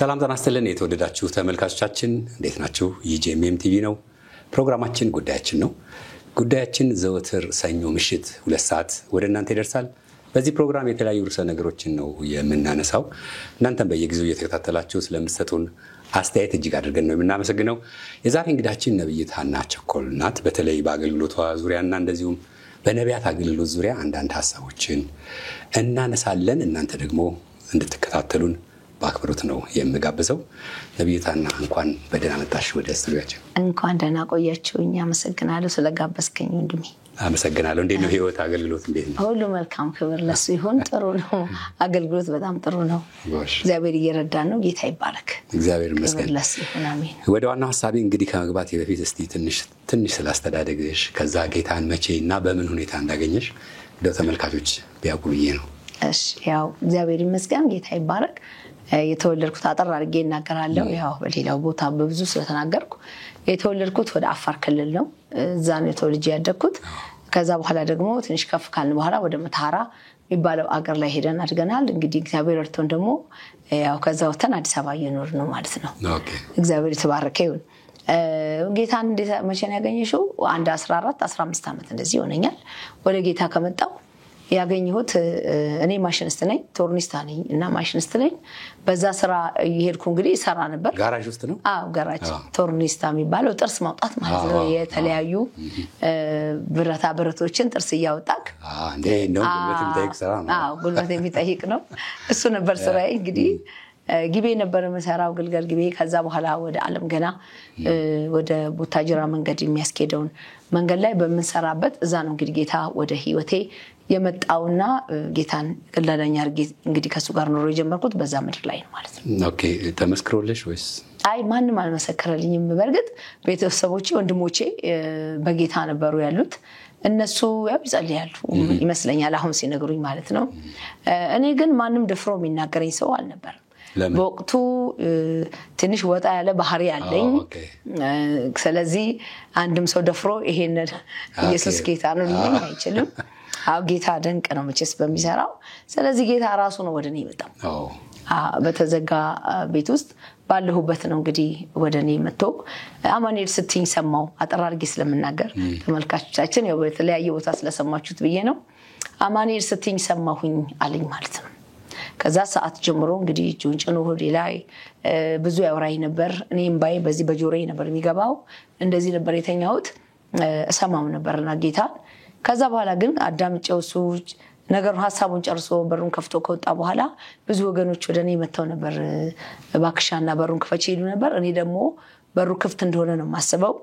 ሰላም ጤና ይስጥልን የተወደዳችሁ ተመልካቾቻችን እንዴት ናችሁ? የጂኤምኤም ቲቪ ነው። ፕሮግራማችን ጉዳያችን ነው። ጉዳያችን ዘወትር ሰኞ ምሽት 2 ሰዓት ወደ እናንተ ይደርሳል። በዚህ ፕሮግራም የተለያዩ ርዕሰ ነገሮችን ነው የምናነሳው። እናንተም በየጊዜው እየተከታተላችሁ ስለምትሰጡን አስተያየት እጅግ አድርገን ነው የምናመሰግነው። የዛሬ እንግዳችን ነብይት ሀና ቸኮል ናት። በተለይ በአገልግሎቷ ዙሪያና እንደዚሁም በነቢያት አገልግሎት ዙሪያ አንዳንድ ሀሳቦችን እናነሳለን። እናንተ ደግሞ እንድትከታተሉን በአክብሮት ነው የምጋብዘው። ነብይት ሀና እንኳን በደህና መጣሽ ወደ ስቱዲዮአችን። እንኳን ደህና ቆያችሁኝ። አመሰግናለሁ ስለጋበዝከኝ ወንድሜ። አመሰግናለሁ። እንዴት ነው ህይወት አገልግሎት እንዴት ነው? ሁሉ መልካም፣ ክብር ለሱ ይሁን። ጥሩ ነው አገልግሎት፣ በጣም ጥሩ ነው። እግዚአብሔር እየረዳን ነው። ጌታ ይባረክ። እግዚአብሔር ይመስገን። ክብር ለሱ ይሁን። አሜን። ወደ ዋናው ሐሳቤ እንግዲህ ከመግባቴ በፊት እስቲ ትንሽ ስላስተዳደግሽ ከዛ ጌታን መቼና በምን ሁኔታ እንዳገኘሽ እንደው ተመልካቾች ቢያውቁ ብዬ ነው። እሺ፣ ያው እግዚአብሔር ይመስገን፣ ጌታ ይባረክ። የተወለድኩት አጠር አድርጌ እናገራለሁ። ያው በሌላው ቦታ በብዙ ስለተናገርኩ የተወለድኩት ወደ አፋር ክልል ነው። እዛ ነው ተወልጄ ያደግኩት። ከዛ በኋላ ደግሞ ትንሽ ከፍ ካልን በኋላ ወደ መታራ የሚባለው አገር ላይ ሄደን አድገናል። እንግዲህ እግዚአብሔር እርቶን ደግሞ ያው ከዛ ወተን አዲስ አበባ እየኖርን ነው ማለት ነው። እግዚአብሔር የተባረከ ይሁን። ጌታን መቼ ነው ያገኘሽው? 14 15 ዓመት እንደዚህ ይሆነኛል ወደ ጌታ ከመጣው ያገኘሁት። እኔ ማሽኒስት ነኝ፣ ቶርኒስታ ነኝ እና ማሽኒስት ነኝ። በዛ ስራ ይሄድኩ እንግዲህ ሰራ ነበር። ጋራጅ ውስጥ ነው? አዎ ጋራጅ። ቶርኒስታ የሚባለው ጥርስ ማውጣት ማለት ነው። የተለያዩ ብረታ ብረቶችን ጥርስ እያወጣክ እንዴ ነው ጉልበት የሚጠይቅ ስራ ነው። አዎ ጉልበት የሚጠይቅ ነው። እሱ ነበር ስራዬ። እንግዲህ ግቤ ነበር መሰራው፣ ግልገል ግቤ። ከዛ በኋላ ወደ ዓለም ገና ወደ ቡታጅራ መንገድ የሚያስኬደውን መንገድ ላይ በመንሰራበት እዛ ነው እንግዲህ ጌታ ወደ ህይወቴ የመጣውና ጌታን ቀላላኛ አርጌ እንግዲህ ከሱ ጋር ኖሮ የጀመርኩት በዛ ምድር ላይ ነው ማለት ነው። ኦኬ። ተመስክሮልሽ ወይስ? አይ ማንንም አልመሰከረልኝም። በርግጥ ቤተሰቦቼ ወንድሞቼ በጌታ ነበሩ ያሉት። እነሱ ያው ይጸልያሉ ይመስለኛል አሁን ሲነግሩኝ ማለት ነው። እኔ ግን ማንም ደፍሮ የሚናገረኝ ሰው አልነበረም። በወቅቱ ትንሽ ወጣ ያለ ባህሪ ያለኝ። ስለዚህ አንድም ሰው ደፍሮ ይሄን ኢየሱስ ጌታ ነው ሊል አይችልም። አው ጌታ ድንቅ ነው መቼስ በሚሰራው። ስለዚህ ጌታ ራሱ ነው ወደኔ የመጣው። በተዘጋ ቤት ውስጥ ባለሁበት ነው እንግዲህ ወደኔ መጥቶ አማኑኤል ስትኝ ሰማው። አጠራርጌ ስለምናገር ተመልካቾቻችን ያው በተለያየ ቦታ ስለሰማችሁት ብዬ ነው። አማኑኤል ስትኝ ሰማሁኝ አለኝ ማለት ነው። ከዛ ሰዓት ጀምሮ እንግዲህ ጆንጭኖ ሆዴ ላይ ብዙ ያወራይ ነበር። እኔም ባይ በዚህ በጆሮዬ ነበር የሚገባው። እንደዚህ ነበር የተኛሁት፣ እሰማው ነበርና ጌታ። ከዛ በኋላ ግን አዳምጬው እሱ ነገሩን ሐሳቡን ጨርሶ በሩን ከፍቶ ከወጣ በኋላ ብዙ ወገኖች ወደኔ መተው ነበር። ባክሻና በሩን ክፈች ይሉ ነበር። እኔ ደግሞ በሩ ክፍት እንደሆነ ነው ማስበው።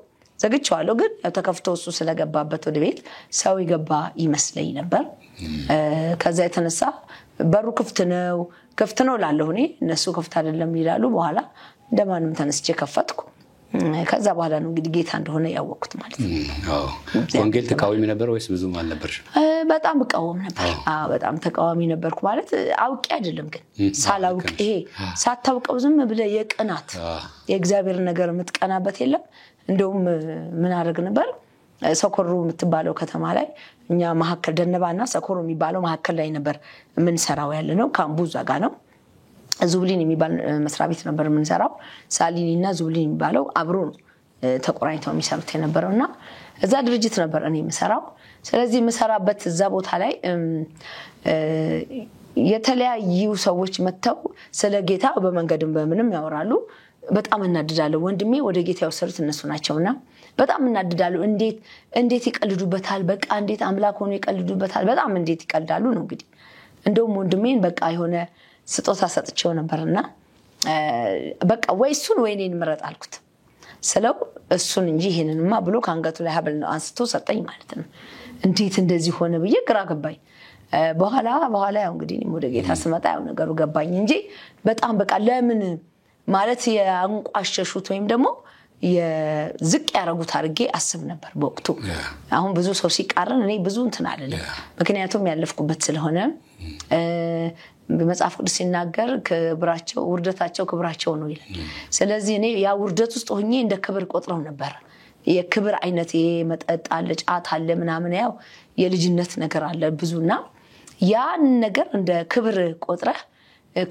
ዘግቼዋለሁ፣ ግን ያው ተከፍቶ እሱ ስለገባበት ወደ ቤት ሰው ይገባ ይመስለኝ ነበር። ከዛ የተነሳ በሩ ክፍት ነው ላለው እኔ እነሱ ክፍት አይደለም ይላሉ። በኋላ እንደማንም ተነስቼ ከፈትኩ። ከዛ በኋላ ነው እንግዲህ ጌታ እንደሆነ ያወቅኩት ማለት ነው። ወንጌል ተቃዋሚ ነበር ወይስ ብዙም አልነበርሽ? በጣም እቃወም ነበር። በጣም ተቃዋሚ ነበርኩ ማለት አውቄ አይደለም፣ ግን ሳላውቅ ይሄ ሳታውቀው ዝም ብለህ የቅናት የእግዚአብሔር ነገር የምትቀናበት የለም። እንደውም ምን አደረግ ነበር? ሰኮሮ የምትባለው ከተማ ላይ እኛ መሐከል ደነባና ሰኮሮ የሚባለው መሐከል ላይ ነበር የምንሰራው ያለ ነው። ካምቡዛ ጋር ነው። ዙብሊን የሚባል መስሪያ ቤት ነበር የምንሰራው። ሳሊኒና ዙብሊን የሚባለው አብሮ ነው ተቆራኝተው የሚሰሩት የነበረውና እዛ ድርጅት ነበር እኔ የምሰራው። ስለዚህ የምሰራበት እዛ ቦታ ላይ የተለያዩ ሰዎች መተው ስለ ጌታ በመንገድም በምንም ያወራሉ። በጣም እናድዳለሁ። ወንድሜ ወደ ጌታ ያወሰዱት እነሱ ናቸውና በጣም እናድዳለሁ። እንዴት ይቀልዱበታል፣ በቃ እንዴት አምላክ ሆኖ ይቀልዱበታል፣ በጣም እንዴት ይቀልዳሉ ነው እንግዲህ። እንደውም ወንድሜን በቃ የሆነ ስጦታ ሰጥቼው ነበርና በቃ ወይ እሱን ወይ እኔን ምረጥ አልኩት። ስለው እሱን እንጂ ይሄንንማ ብሎ ካንገቱ ላይ ሀብል አንስቶ ሰጠኝ ማለት ነው። እንዴት እንደዚህ ሆነ ብዬ ግራ ገባኝ። በኋላ ያው እንግዲህ ወደ ጌታ ስመጣ ያው ነገሩ ገባኝ እንጂ በጣም በቃ ለምን ማለት ያንቋሸሹት ወይም ደግሞ የዝቅ ያረጉት አድርጌ አስብ ነበር በወቅቱ። አሁን ብዙ ሰው ሲቃረን እኔ ብዙ እንትን አይደለም፣ ምክንያቱም ያለፍኩበት ስለሆነ። በመጽሐፍ ቅዱስ ሲናገር ክብራቸው ውርደታቸው ክብራቸው ነው ይላል። ስለዚህ እኔ ያ ውርደት ውስጥ ሆኜ እንደ ክብር ቆጥረው ነበር። የክብር አይነት የመጠጥ አለ፣ ጫት አለ፣ ምናምን ያው የልጅነት ነገር አለ ብዙና ያን ነገር እንደ ክብር ቆጥረህ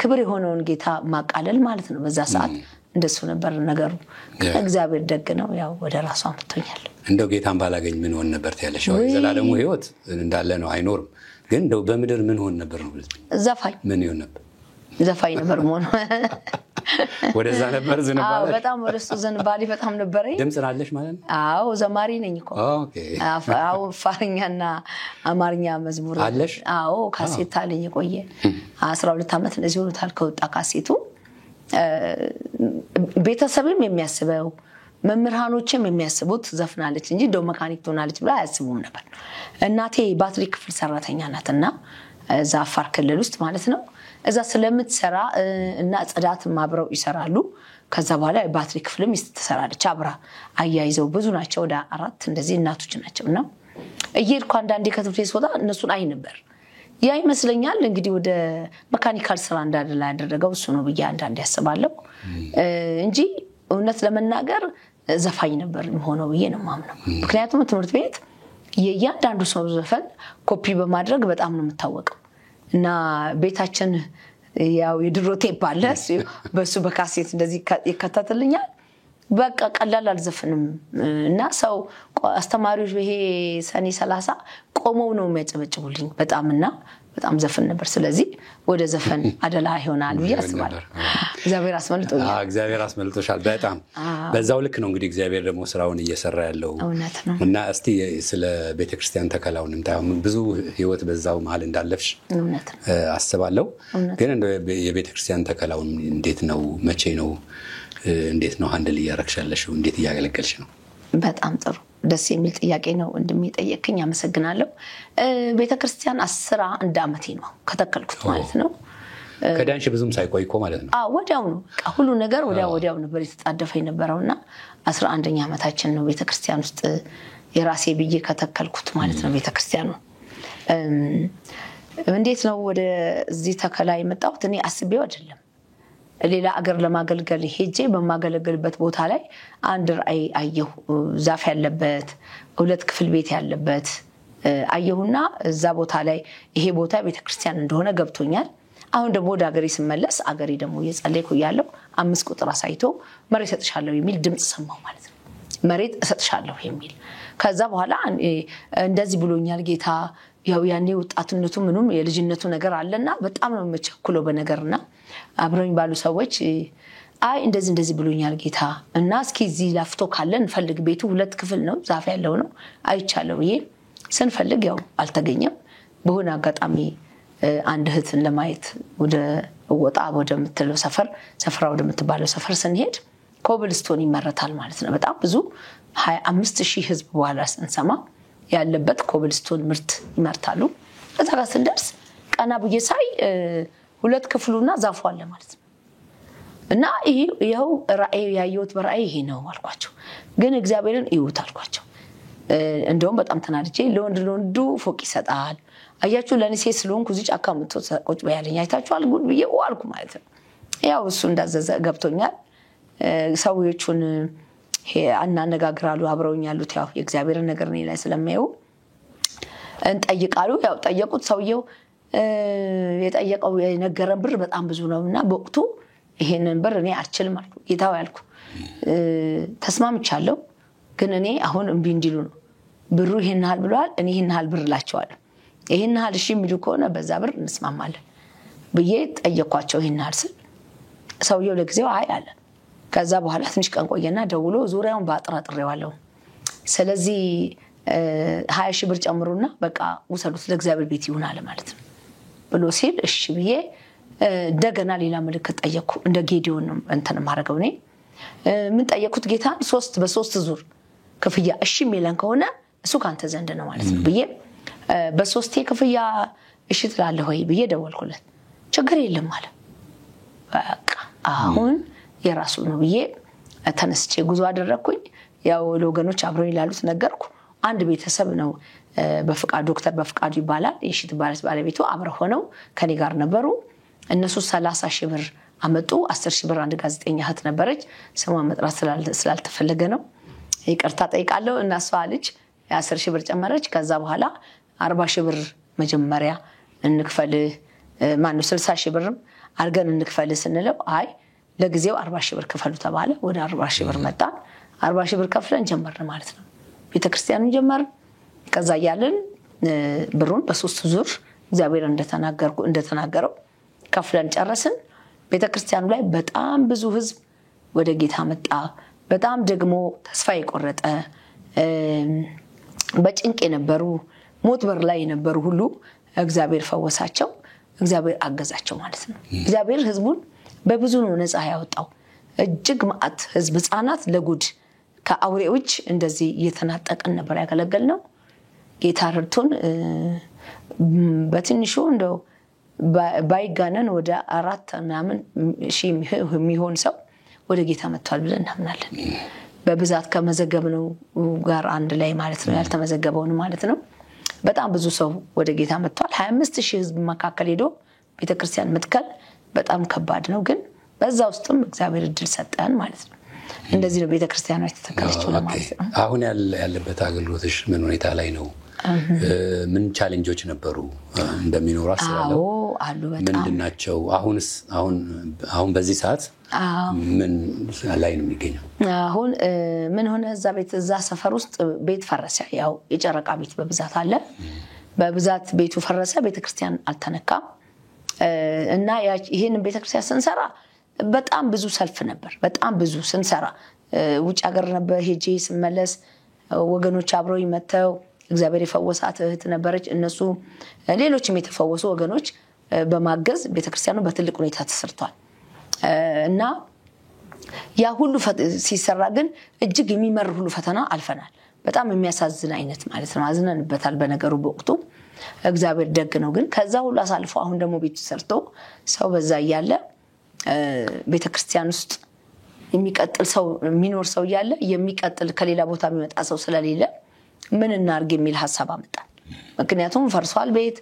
ክብር የሆነውን ጌታ ማቃለል ማለት ነው በዛ ሰዓት እንደሱ ነበር ነገሩ እግዚአብሔር ደግ ነው ያው ወደ ራሱ አምጥቶኛል እንደው ጌታን ባላገኝ ምን ሆነ ነበር ያለሽ ወይ ዘላለሙ ህይወት እንዳለ ነው አይኖርም ግን እንደው በምድር ምን ሆነ ነበር ነው ዘፋኝ ምን ይሆን ነበር ዘፋኝ ነበር ሞን ወደዛ ነበር ዝንባሌ በጣም ወደሱ ዝንባሌ በጣም ነበር ድምጽ አለሽ ማለት ነው አዎ ዘማሪ ነኝ እኮ ኦኬ አዎ ፋርኛና አማርኛ መዝሙር አለሽ አዎ ካሴት አለኝ ቆየ 12 አመት እንደዚህ ሆኖታል ከወጣ ካሴቱ ቤተሰብም የሚያስበው መምህራኖችም የሚያስቡት ዘፍናለች እንጂ ዶ መካኒክ ትሆናለች ብላ አያስቡም ነበር እናቴ ባትሪ ክፍል ሰራተኛ ናትና እዛ አፋር ክልል ውስጥ ማለት ነው እዛ ስለምትሰራ እና ጽዳት ማብረው ይሰራሉ ከዛ በኋላ ባትሪ ክፍልም ይስተሰራለች አብራ አያይዘው ብዙ ናቸው ወደ 4 እንደዚህ እናቶች ናቸውና እየልኩ አንዳንዴ ከትምህርት ቤት ወጣ እነሱን አይ ነበር ያ ይመስለኛል እንግዲህ ወደ መካኒካል ስራ እንዳደላ ያደረገው እሱ ነው ብዬ አንዳንዴ ያስባለሁ እንጂ እውነት ለመናገር ዘፋኝ ነበር ሆኖ ብዬ ነው ማምነው ምክንያቱም ትምህርት ቤት የያንዳንዱ ሰው ዘፈን ኮፒ በማድረግ በጣም ነው የምታወቀው እና ቤታችን ያው የድሮ ቴፕ አለ በሱ በካሴት እንደዚህ ይከታተልኛል በቃ ቀላል አልዘፍንም እና ሰው አስተማሪዎች ይሄ ሰኔ 30 ቆመው ነው የሚያጨበጭቡልኝ በጣምና በጣም ዘፈን ነበር ስለዚህ ወደ ዘፈን አደላ ይሆናል ያስባለሁ እግዚአብሔር አስመልጦሻል በጣም በዛው ልክ ነው እንግዲህ እግዚአብሔር ደግሞ ስራውን እየሰራ ያለው እና እስቲ ስለ ቤተክርስቲያን ተከላውንም ታዩም ብዙ ህይወት በዛው መሃል እንዳለፍሽ አስባለሁ ግን የቤተክርስቲያን ተከላውን እንዴት ነው መቼ ነው እንዴት ነው ሃንድል ያረክሻለሽ እንዴት ያገለገልሽ ነው በጣም ጥሩ ደስ የሚል ጥያቄ ነው እንደሚጠየቅኝ አመሰግናለሁ ቤተክርስቲያን 11 አመቴ ነው ከተከልኩት ማለት ነው ከዳንሽ ብዙም ሳይቆይኮ ማለት ነው ወዲያው ነው ሁሉ ነገር ወዲያው ነበር የተጣደፈ የነበረውና 11ኛ አመታችን ነው ቤተክርስቲያን ውስጥ የራሴ ብዬ ከተከልኩት ማለት ነው ቤተክርስቲያኑ እንዴት ነው ወደ እዚህ ተከላይ መጣሁት እኔ አስቤው አይደለም ሌላ አገር ለማገልገል ሄጄ በማገለግልበት ቦታ ላይ አንድ ራእይ አየሁ ዛፍ ያለበት 2 ክፍል ቤት ያለበት አየሁና እዛ ቦታ ላይ ይሄ ቦታ ቤተክርስቲያን እንደሆነ ገብቶኛል አሁን ደግሞ ወደ አገሬ ስመለስ አገሬ ደግሞ እየጸለይኩ ያለው 5 ቁጥር አሳይቶ መሬት እሰጥሻለሁ የሚል ድምጽ ሰማሁ ማለት ነው መሬት እሰጥሻለሁ የሚል ከዛ በኋላ እንደዚህ ብሎኛል ጌታ ያው ያኔ ወጣትነቱ ምንም የልጅነቱ ነገር አለና በጣም ነው መቸኩለው በነገርና አብረውኝ ባሉ ሰዎች አይ እንደዚህ ብሎኛል ጌታ እና እስኪ እዚህ ላፍቶ ካለን ፈልግ ቤቱ 2 ክፍል ነው ዛፍ ያለው ነው አይቻለው ይሄ ስንፈልግ ያው አልተገኘም በሆነ አጋጣሚ አንድ እህትን ለማየት ወደ ምትለው ሰፈራ ወደ ምትባለው ሰፈር ስንሄድ ኮብልስቶን ይመረታል ማለት ነው በጣም ብዙ 25000 ህዝብ በኋላ ስንሰማ ያለበት ኮብልስቶን ምርት ይመርታሉ ከዛ ጋር ስንደርስ ቀና ብዬ ሳይ 2 ክፍሉና ዛፉ አለ ማለት ነው እና ይሄው ራእይ ያየሁት በራእይ ይሄ ነው አልኳቸው ግን እግዚአብሔርን ይውት አልኳቸው እንደውም በጣም ተናድጄ ለወንዱ ፎቅ ይሰጣል አያችሁ ለኔ ስለሆንኩ እዚህ ጫካ ቁጭ በያለኝ አይታችኋል ጉድ ብዬ ዋልኩ ማለት ነው ያው እሱ እንዳዘዘ ገብቶኛል ሰውዮቹን አናነጋግራሉ አብረውኝ ያሉት ያው የእግዚአብሔር ነገር ነው ላይ ስለማየው እንጠይቃሉ ያው ጠየቁት ሰውየው የጠየቀው የነገረን ብር በጣም ብዙ ነውና በወቅቱ ይሄንን ብር እኔ አልችልም አልኩ ጌታው ያልኩ ተስማምቻለሁ ግን እኔ አሁን እምቢ እንዲሉ ነው ብሩ ይሄን ያህል ብለዋል እኔ ይሄን ያህል ብር ላቸዋለሁ ይሄን ያህል እሺ የሚሉ ከሆነ በዛ ብር እንስማማለን ብዬ ጠየኳቸው ይሄን ያህል ስል ሰውየው ለጊዜው አይ አለ ከዛ በኋላ ትንሽ ቀን ቆየና ደውሎ ዙሪያውን ባጥራጥሬዋለሁ ስለዚህ 20,000 ብር ጨምሩና በቃ ወሰዱት ለእግዚአብሔር ቤት ይሆናል ማለት ነው ብሎ ሲል እሺ ብዬ ደገና ሌላ ምልክት ጠየቅኩ እንደ ጌዲዮን እንተን ማረገው ነኝ ምን ጠየቅኩት ጌታ 3 በ3 ዙር ክፍያ እሺ ሚለን ከሆነ እሱ ካንተ ዘንድ ነው ማለት ነው ብዬ በ3 ክፍያ እሺ ትላለህ ወይ ብዬ ደወልኩለት ችግር የለም ማለት በቃ አሁን የራሱ ነው ብዬ ተነስቼ ጉዞ አደረኩኝ ያው ለወገኖች አብረውኝ ላሉት ነገርኩ አንድ ቤተሰብ ነው በፍቃድ ዶክተር በፍቃዱ ይባላል የሽት ባለቤቱ አብረው ሆነው ከኔ ጋር ነበሩ እነሱ 30,000 ብር አመጡ 10,000 ብር አንድ ጋዜጠኛ እህት ነበረች ስሟ መጥራት ስላልተፈለገ ነው ይቅርታ ጠይቃለሁ እና እሷ ልጅ 10,000 ብር ጨመረች ከዛ በኋላ 40,000 ብር መጀመሪያ እንክፈል ማነው 60,000 ብር አርገን እንክፈል ስንለው አይ ለጊዜው 40 ሺህ ብር ክፈሉ ተባለ። ወደ 40 ሺህ ብር መጣን። 40 ሺህ ብር ከፍለን ጀመርን ማለት ነው። ቤተክርስቲያኑን ጀመርን። ከዛ ያለን ብሩን በ3 ዙር እግዚአብሔር እንደተናገረው ከፍለን ጨረስን። ቤተክርስቲያኑ ላይ በጣም ብዙ ህዝብ ወደ ጌታ መጣ። በጣም ደግሞ ተስፋ የቆረጠ በጭንቅ የነበሩ ሞት በር ላይ የነበሩ ሁሉ እግዚአብሔር ፈወሳቸው፣ እግዚአብሔር አገዛቸው ማለት ነው። እግዚአብሔር ህዝቡን በብዙ ነው ነፃ ያወጣው። እጅግ ማአት ህዝብ ህፃናት ለጉድ ከአውሬዎች እንደዚህ እየተናጠቀን ነበር ያገለገልነው። ጌታ ረድቶን በትንሹ እንደው ባይጋነን ወደ 4,000 የሚሆን ሰው ወደ ጌታ መጥቷል ብለን እናምናለን። በብዛት ከመዘገብነው ጋር አንድ ላይ ማለት ነው፣ ያልተመዘገበውን ማለት ነው። በጣም ብዙ ሰው ወደ ጌታ መጥቷል። 25,000 ህዝብ መካከል ሄዶ ቤተክርስቲያን መትከል በጣም ከባድ ነው፣ ግን በዛ ውስጥም እግዚአብሔር እድል ሰጠን ማለት ነው። እንደዚህ ነው ቤተክርስቲያኗ የተተከለችው ለማለት ነው። አሁን ያለበት አገልግሎትሽ ምን ሁኔታ ላይ ነው? ምን ቻሌንጆች ነበሩ እንደሚኖሩ አስባለሁ? አሉ በጣም። ምንድናቸው? አሁን በዚህ ሰዓት ምን ላይ ነው የሚገኘው? አሁን ምን ሆነ? እዛ ሰፈር ውስጥ ቤት ፈረሰ። ያው የጨረቃ ቤት በብዛት አለ። በብዛት ቤቱ ፈረሰ፣ ቤተክርስቲያን አልተነካም። እና ይሄንን ቤተክርስቲያን ስንሰራ በጣም ብዙ ሰልፍ ነበር። በጣም ብዙ ስንሰራ ውጭ ሀገር ነበር ሄጄ ስመለስ ወገኖች አብረው ይመተው እግዚአብሔር የፈወሳት እህት ነበረች። እነሱ ሌሎችም የተፈወሱ ወገኖች በማገዝ ቤተክርስቲያኑ በትልቅ ሁኔታ ተሰርቷል። እና ያ ሁሉ ሲሰራ ግን እጅግ የሚመር ሁሉ ፈተና አልፈናል። በጣም የሚያሳዝን አይነት ማለት ነው። አዝነንበታል በነገሩ በወቅቱ። እግዚአብሔር ደግ ነው። ግን ከዛ ሁሉ አሳልፎ አሁን ደግሞ ቤቱ ሰርቶ ሰው በዛ ያለ ቤተክርስቲያን ውስጥ የሚቀጥል ሰው የሚኖር ሰው ያለ የሚቀጥል ከሌላ ቦታ የሚመጣ ሰው ስለሌለ ምን እናርግ የሚል ሐሳብ አመጣን። ምክንያቱም ፈርሷል ቤት፣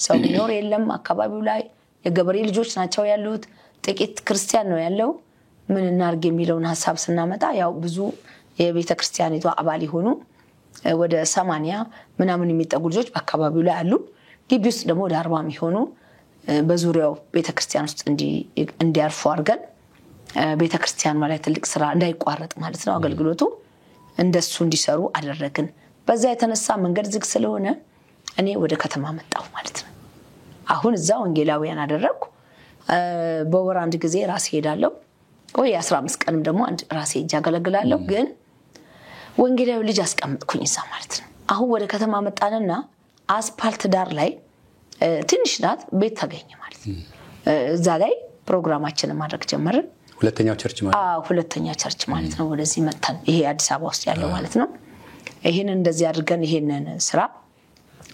ሰው ቢኖር የለም አካባቢው ላይ፣ የገበሬ ልጆች ናቸው ያሉት፣ ጥቂት ክርስቲያን ነው ያለው። ምን እናርግ የሚለውን ሐሳብ ስናመጣ ያው ብዙ የቤተክርስቲያኒቷ አባል ሆኑ ወደ 80 ምናምን የሚጠጉ ልጆች በአካባቢው ላይ አሉ። ግቢ ውስጥ ደግሞ ወደ 40 የሚሆኑ በዙሪያው ቤተክርስቲያን ውስጥ እንዲያርፉ አድርገን ቤተክርስቲያን ማለት ትልቅ ስራ እንዳይቋረጥ ማለት ነው አገልግሎቱ እንደሱ እንዲሰሩ አደረግን። በዛ የተነሳ መንገድ ዝግ ስለሆነ እኔ ወደ ከተማ መጣሁ ማለት ነው። አሁን እዛ ወንጌላውያን አደረኩ። በወር አንድ ጊዜ ራሴ ሄዳለሁ ወይ 15 ቀንም ደግሞ አንድ ራሴ ያገለግላለሁ። ግን ወንጌላዊ ልጅ አስቀምጥኩኝ እዛ ማለት ነው። አሁን ወደ ከተማ መጣንና አስፓልት ዳር ላይ ትንሽ ናት ቤት ተገኘ ማለት ነው። እዛ ላይ ፕሮግራማችንን ማድረግ ጀመርን። ሁለተኛው ቸርች ማለት ሁለተኛ ቸርች ማለት ነው። ወደዚህ መጣን። ይሄ አዲስ አበባ ውስጥ ያለው ማለት ነው። ይሄንን እንደዚህ አድርገን ይሄንን ስራ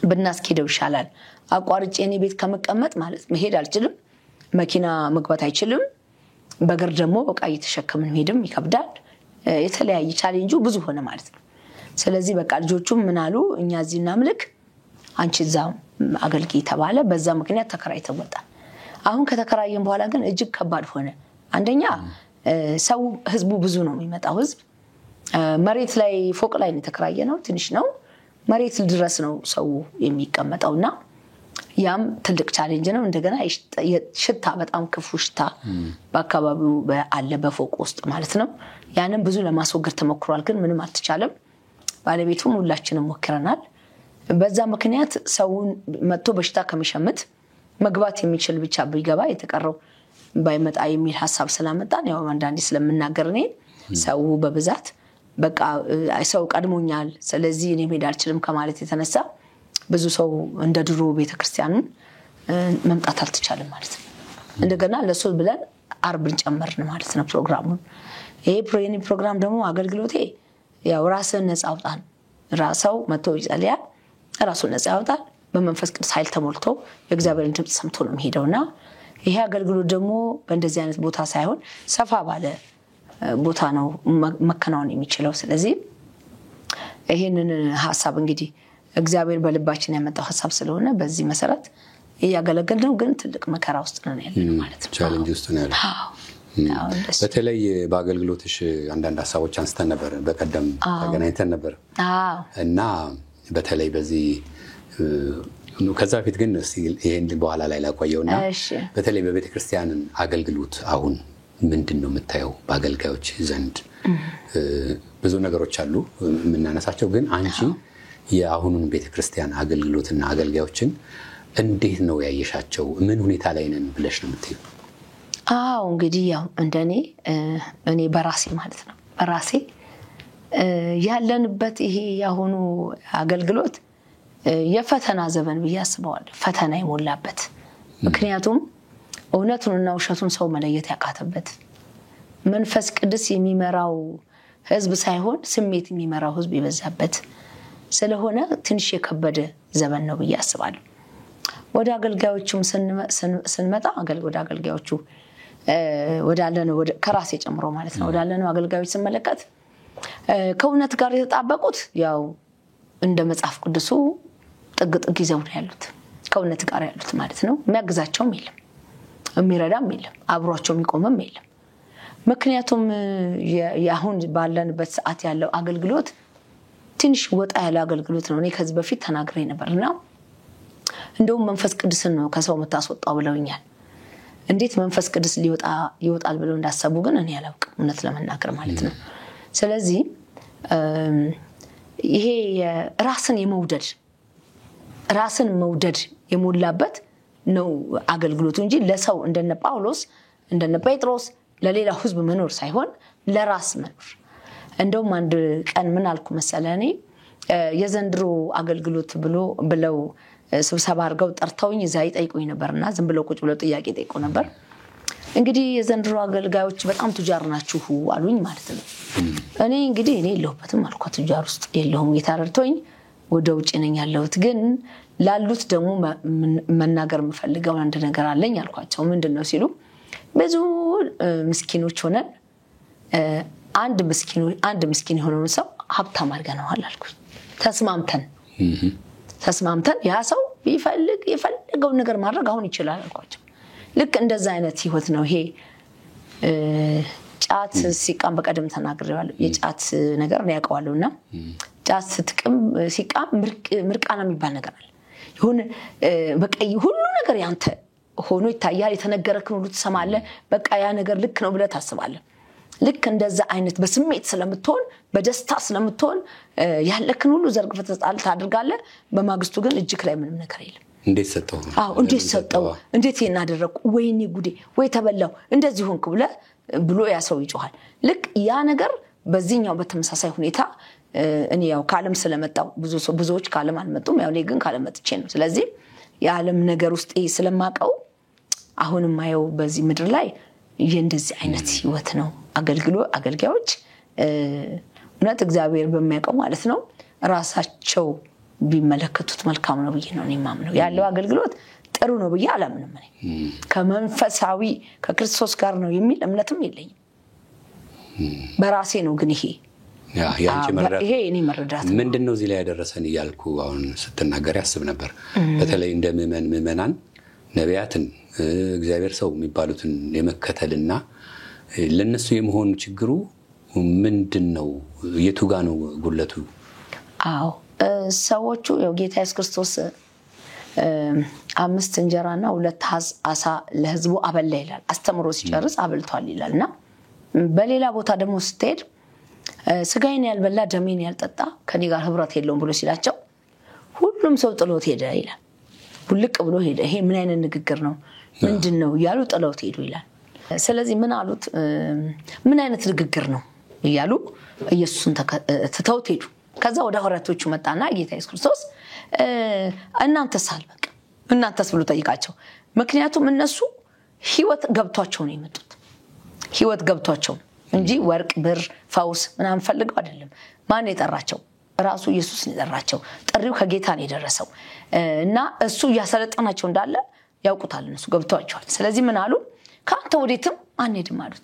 ብናስኬደው ይሻላል። አቋርጬ እኔ ቤት ከመቀመጥ ማለት መሄድ አልችልም። መኪና መግባት አይችልም። በእግር ደግሞ በቃ እየተሸከምን ሄድም ይከብዳል። የተለያየ ቻሌንጁ ብዙ ሆነ ማለት ነው። ስለዚህ በቃ ልጆቹም ምን አሉ፣ እኛ እዚህ እናምልክ አንቺ እዛ አገልግይ ተባለ። በዛ ምክንያት ተከራይተን ወጣን። አሁን ከተከራየን በኋላ ግን እጅግ ከባድ ሆነ። አንደኛ ሰው ህዝቡ ብዙ ነው የሚመጣው ህዝብ። መሬት ላይ ፎቅ ላይ ነው የተከራየነው፣ ትንሽ ነው መሬት ድረስ ነው ሰው የሚቀመጠውና ያም ትልቅ ቻሌንጅ ነው። እንደገና ሽታ በጣም ክፉ ሽታ በአካባቢው አለ በፎቅ ውስጥ ማለት ነው። ያንን ብዙ ለማስወገድ ተሞክሯል፣ ግን ምንም አልተቻለም። ባለቤቱም ሁላችንም ሞክረናል። በዛ ምክንያት ሰውን መጥቶ በሽታ ከመሸመት መግባት የሚችል ብቻ ቢገባ የተቀረው ባይመጣ የሚል ሐሳብ ስላመጣን ያው አንዳንዴ ስለምናገር እኔ ሰው በብዛት በቃ ሰው ቀድሞኛል ስለዚህ እኔ መሄድ አልችልም ከማለት የተነሳ ብዙ ሰው እንደ ድሮ ቤተክርስቲያኑን መምጣት አልተቻለም ማለት ነው። እንደገና ለሱ ብለን አርብን ጨመርን ማለት ነው ፕሮግራሙን። ይሄ ፕሮግራም ደግሞ አገልግሎቴ ያው ራስን ነፃ አውጣን፣ ራስው መጥቶ ይጸልያል፣ ራሱን ነፃ ያወጣል፣ በመንፈስ ቅዱስ ኃይል ተሞልቶ የእግዚአብሔርን ድምጽ ሰምቶ ነው የሚሄደውና ይሄ አገልግሎት ደግሞ በእንደዚህ አይነት ቦታ ሳይሆን ሰፋ ባለ ቦታ ነው መከናወን የሚችለው። ስለዚህ ይሄንን ሐሳብ እንግዲህ እግዚአብሔር በልባችን ያመጣው ሐሳብ ስለሆነ በዚህ መሰረት ያገለገልነው፣ ግን ትልቅ መከራ ውስጥ ነው ያለነው ማለት ነው። ቻሌንጅ ውስጥ ነው ያለው። በተለይ በአገልግሎትሽ አንዳንድ ሐሳቦች አንስተን ነበር፣ በቀደም ተገናኝተን ነበር እና በተለይ በዚህ ከዛ በፊት ግን ይሄን በኋላ ላይ ላቆየውና በተለይ በቤተ ክርስቲያን አገልግሎት አሁን ምንድነው የምታየው? በአገልጋዮች ዘንድ ብዙ ነገሮች አሉ የምናነሳቸው፣ ግን አንቺ የአሁኑን ቤተ ክርስቲያን አገልግሎትና አገልጋዮችን እንዴት ነው ያየሻቸው? ምን ሁኔታ ላይ ነን ብለሽ ነው የምትይው? አዎ እንግዲህ ያው እኔ በራሴ ማለት ነው በራሴ ያለንበት ይሄ ያሁኑ አገልግሎት የፈተና ዘመን ብዬ አስባለሁ። ፈተና የሞላበት፣ ምክንያቱም እውነቱንና ውሸቱን ሰው መለየት ያቃተበት፣ መንፈስ ቅዱስ የሚመራው ህዝብ ሳይሆን ስሜት የሚመራው ህዝብ የበዛበት ስለሆነ ትንሽ የከበደ ዘመን ነው ብዬ አስባለሁ። ወደ አገልጋዮቹም ስንመጣ ወደ አገልጋዮቹ ወዳለነው ከራሴ ጨምሮ ማለት ነው ወዳለነው አገልጋዮች ስንመለከት ከእውነት ጋር የተጣበቁት ያው እንደ መጽሐፍ ቅዱሱ ጥግ ይዘው ነው ያሉት፣ ከእውነት ጋር ያሉት ማለት ነው። የሚያግዛቸውም የለም፣ የሚረዳም የለም፣ አብሯቸው የሚቆምም የለም። ምክንያቱም ያሁን ባለንበት ሰዓት ያለው አገልግሎት ትንሽ ወጣ ያለ አገልግሎት ነው። እኔ ከዚህ በፊት ተናግሬ ነበርና እንደውም መንፈስ ቅዱስን ነው ከሰው መታስወጣው ብለውኛል። እንዴት መንፈስ ቅዱስ ይወጣል ብለው እንዳሰቡ ግን እኔ አላውቅም፣ እውነት ለመናገር ማለት ነው። ስለዚህ ይሄ ራስን መውደድ የሞላበት ነው አገልግሎቱ እንጂ ለሰው እንደነ ጳውሎስ እንደነ ጴጥሮስ ለሌላው ህዝብ መኖር ሳይሆን ለራስ መኖር። እንደውም አንድ ቀን ምን አልኩ መሰለኔ የዘንድሮ አገልግሎት ብለው ስብሰባ አድርገው ጠርተውኝ እዛ ይጠይቁኝ ነበርና ዝም ብለው ቁጭ ብለው ጥያቄ ጠይቁ ነበር። እንግዲህ የዘንድሮ አገልጋዮች በጣም ቱጃር ናችሁ አሉኝ ማለት ነው። እኔ የለሁበትም አልኳት፣ ቱጃር ውስጥ የለሁም፣ እየታረድቶኝ ወደ ውጭ ነኝ ያለሁት። ግን ላሉት ደግሞ መናገር የምፈልገው አንድ ነገር አለኝ አልኳቸው። ምንድነው ሲሉ ብዙ ምስኪኖች ሆነን አንድ ምስኪን የሆነውን ሰው ሀብታም አድርገናል አልኩኝ። ተስማምተን ያ ሰው ቢፈልግ የፈለገውን ነገር ማድረግ አሁን ይችላል አልኳቸው። ልክ እንደዛ አይነት ህይወት ነው ይሄ። ጫት ሲቃም በቀደም ተናግሬዋለሁ። የጫት ነገር ነው ያውቀዋለሁና ጫት ሲቃም ምርቃና የሚባል ነገር አለ። ይሁን በቃ ሁሉ ነገር ያንተ ሆኖ ይታያል። የተነገረክን ሁሉ ትሰማለህ። በቃ ያ ነገር ልክ ነው ብለህ ታስባለህ። ልክ እንደዛ አይነት በስሜት ስለምትሆን በደስታ ስለምትሆን ያለክን ሁሉ ዘርግፈህ ታደርጋለህ። በማግስቱ ግን እጅክ ላይ ምንም ነገር የለም። እንዴት ሰጠው እንዴት እናደረኩ ወይኔ ጉዴ ወይ ተበላው እንደዚህ ሆንኩ ብሎ ያ ሰው ይጮሃል። ልክ ያ ነገር በዚህኛው በተመሳሳይ ሁኔታ እኔ ያው ካለም ስለመጣው ብዙዎች ካለም አልመጡም። ያው እኔ ግን ካለም መጥቼ ነው። ስለዚህ የዓለም ነገር ውስጥ ስለማቀው አሁንም ማየው በዚህ ምድር ላይ እንደዚህ አይነት ህይወት ነው አገልጋዮች እውነት እግዚአብሔር በሚያውቀው ማለት ነው ራሳቸው ቢመለከቱት መልካም ነው ብዬ ነው የማምነው። ያለው አገልግሎት ጥሩ ነው ብዬ አላምንም። ከመንፈሳዊ ከክርስቶስ ጋር ነው የሚል እምነትም የለኝም። በራሴ ነው ግን ይሄ እኔ መረዳት ምንድነው እዚህ ላይ ያደረሰን እያልኩ አሁን ስትናገር ያስብ ነበር። በተለይ እንደ ምእመናን ነቢያትን እግዚአብሔር ሰው የሚባሉትን የመከተልና ለነሱ የመሆን ችግሩ ምንድነው? የቱ ጋር ነው ጉለቱ? አዎ ሰዎቹ ጌታ ኢየሱስ ክርስቶስ 5 እንጀራና 2 ዓሳ ለህዝቡ አበላ ይላል። አስተምሮ ሲጨርስ አበልቷል ይላልና በሌላ ቦታ ደግሞ ስትሄድ ስጋዬን ያልበላ ደሜን ያልጠጣ ከኔ ጋር ህብረት የለውም ብሎ ሲላቸው ሁሉም ሰው ጥሎት ሄደ ይላል። ሁልቅ ብሎ ሄደ። ይሄ ምን አይነት ንግግር ነው? ምንድነው ያሉ ጥሎት ሄዱ ይላል። ስለዚህ ምን አሉት? ምን አይነት ንግግር ነው ይያሉ ኢየሱስን ተተውት ሄዱ። ከዛ ወደ ሐዋርያቶቹ መጣና ጌታ ኢየሱስ ክርስቶስ እናንተስ ብሎ ጠይቃቸው። ምክንያቱም እነሱ ህይወት ገብቷቸው ነው የመጡት። ህይወት ገብቷቸው እንጂ ወርቅ ብር ፈውስ ምናምን ፈልገው አይደለም። ማን የጠራቸው? ራሱ ኢየሱስ ነው የጠራቸው። ጥሪው ከጌታ ነው የደረሰው እና እሱ ያሰለጠናቸው እንዳለ ያውቁታል። እነሱ ገብቷቸዋል። ስለዚህ ምን አሉ? ካንተ ወዴትም አንሄድም አሉት።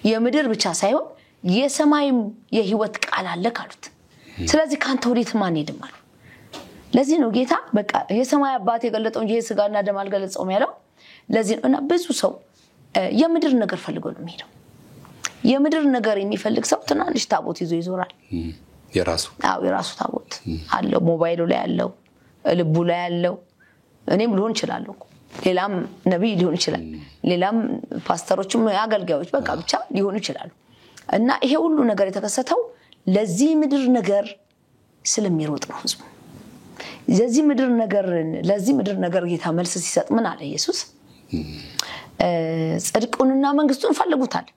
የምድር ብቻ ሳይሆን የሰማይም የህይወት ቃል አለ ካሉት። ስለዚህ ካንተ ወዴትም አንሄድም አሉ። ለዚህ ነው ጌታ በቃ የሰማይ አባት የገለጠው እንጂ የሥጋና ደም አልገለጸውም ያለው። ለዚህ ነው እና ብዙ ሰው የምድር ነገር ፈልጎ ነው የሚሄደው። የምድር ነገር የሚፈልግ ሰው ትናንሽ ታቦት ይዞ ይዞራል። የራሱ ታቦት አለው፣ ሞባይሉ ላይ አለው፣ ልቡ ላይ አለው፣ እኔም ሊሆን ይችላል ሌላም ነብይ ሊሆን ይችላል ሌላም ፓስተሮችም አገልጋዮች በቃ ብቻ ሊሆኑ ይችላሉ እና ይሄ ሁሉ ነገር የተከሰተው ለዚህ ምድር ነገር ስለሚሮጥ ነው ህዝቡ ለዚህ ምድር ነገር ጌታ መልስ ሲሰጥ ምን አለ ኢየሱስ ጽድቁንና መንግስቱን ፈልጉታል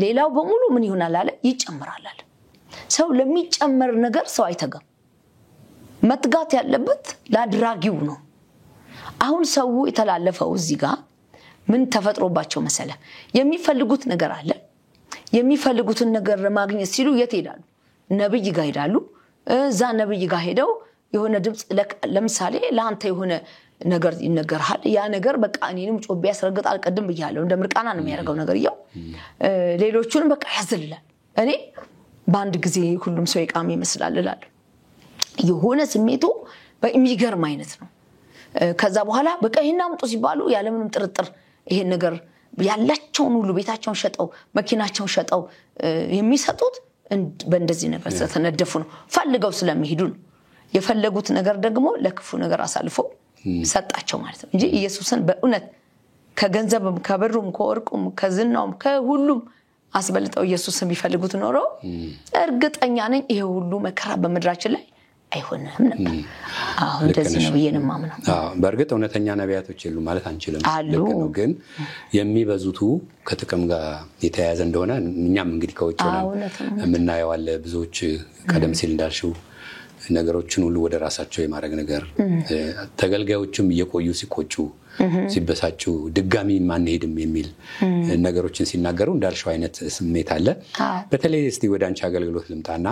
ሌላው በሙሉ ምን ይሆናል አለ ይጨምራል አለ ሰው ለሚጨመር ነገር ሰው አይተጋም መትጋት ያለበት ለአድራጊው ነው አሁን ሰው የተላለፈው እዚህ ጋር ምን ተፈጥሮባቸው መሰለ የሚፈልጉት ነገር አለ የሚፈልጉትን ነገር ለማግኘት ሲሉ የት ይሄዳሉ ነብይ ጋር ይሄዳሉ እዛ ነብይ ጋር ሄደው የሆነ ድምጽ ለምሳሌ ለአንተ የሆነ ነገር ይነገርሃል ያ ነገር በቃ እኔንም ጮቤ ያስረግጣል ቀደም ብያለሁ እንደ ምርቃና ነው የሚያደርገው ነገር ይያው ሌሎቹን በቃ ያዝልላል እኔ በአንድ ጊዜ ሁሉም ሰው ይቃም ይመስላል እላለሁ የሆነ ስሜቱ በሚገርም አይነት ነው ከዛ በኋላ በቃ ይሄን አምጡ ሲባሉ ያለምንም ጥርጥር ይሄን ነገር ያላቸውን ሁሉ ቤታቸውን ሸጠው መኪናቸውን ሸጠው የሚሰጡት በእንደዚህ ነገር ተነደፉ ነው ፈልገው ስለሚሄዱ ነው የፈለጉት ነገር ደግሞ ለክፉ ነገር አሳልፎ ሰጣቸው ማለት ነው እንጂ ኢየሱስን በእውነት ከገንዘብም ከብሩም ከወርቁም ከዝናውም ከሁሉም አስበልጠው ኢየሱስን ቢፈልጉት ኖሮ እርግጠኛ ነኝ ይሄ ሁሉ መከራ በመድራችን ላይ አይሆንም ነበር አሁን እንደዚህ ነው የነማምነው በእርግጥ እውነተኛ ነቢያቶች የሉ ማለት አንችልም ልክ ነው ግን የሚበዙቱ ከጥቅም ጋር የተያያዘ እንደሆነ እኛም እንግዲህ ከውጭ ሆነን የምናየው አለ ብዙዎች ቀደም ሲል እንዳልሽው ነገሮችን ሁሉ ወደ ራሳቸው የማድረግ ነገር ተገልጋዮችም እየቆዩ ሲቆጩ ሲበሳጩ ድጋሚ ማን ሄድም የሚል ነገሮችን ሲናገሩ እንዳልሽው አይነት ስሜት አለ በተለይ እስቲ ወደ አንቺ አገልግሎት ልምጣና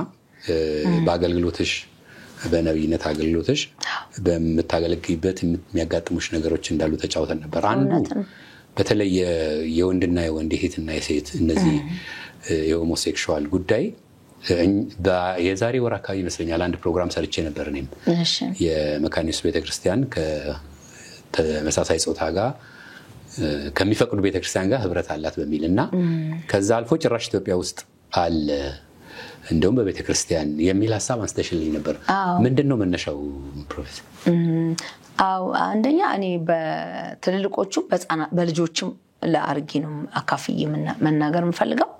በአገልግሎትሽ በነብይነት አገልግሎትሽ በመታገልግይበት የሚያጋጥሙሽ ነገሮች እንዳሉ ተጫውተን ነበር አንዱ በተለይ የወንድና የወንድ ሄትና የሴት እነዚህ የሆሞሴክሹዋል ጉዳይ የዛሬ ወር አካባቢ ይመስለኛል አንድ ፕሮግራም ሰርቼ ነበር እኔም የመካኒስ ቤተክርስቲያን ከተመሳሳይ ጾታ ጋር ከሚፈቅዱ ቤተክርስቲያን ጋር ህብረት አላት በሚልና ከዛ አልፎ ጭራሽ ኢትዮጵያ ውስጥ አለ እንደውም በቤተክርስቲያን የሚል ሐሳብ አንስተሽልኝ ነበር ምንድነው መነሻው ፕሮፌሰር አንደኛ እኔ በትልልቆቹ በልጆችም ለአርጊ ነው አካፍዬ መናገር የምፈልገው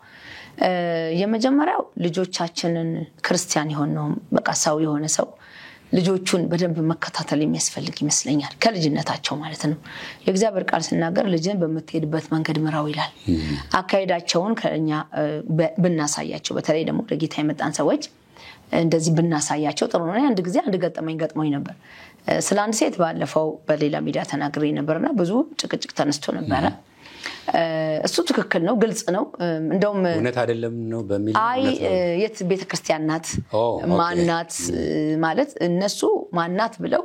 የመጀመሪያው ልጆቻችንን ክርስቲያን የሆነው በቃ ሰው የሆነ ሰው ልጆቹን በደንብ መከታተል የሚያስፈልግ ይመስለኛል ከልጅነታቸው ማለት ነው የእግዚአብሔር ቃል ሲናገር ልጅን በመትሄድበት መንገድ ምራው ይላል አካይዳቸውን ከኛ ብናሳያቸው በተለይ ደግሞ ለጌታ የመጣን ሰዎች እንደዚህ ብናሳያቸው ጥሩ ነው አንድ ጊዜ አንድ ገጠመኝ ነበር ስለ አንድ ሴት ባለፈው በሌላ ሚዲያ ተናግሬ ነበርና ብዙ ጭቅጭቅ ተነስቶ ነበር እሱ ትክክል ነው ግልጽ ነው እንደውም እውነት አይደለም ነው በሚል የት ቤተክርስቲያን ናት ማናት ማለት እነሱ ማናት ብለው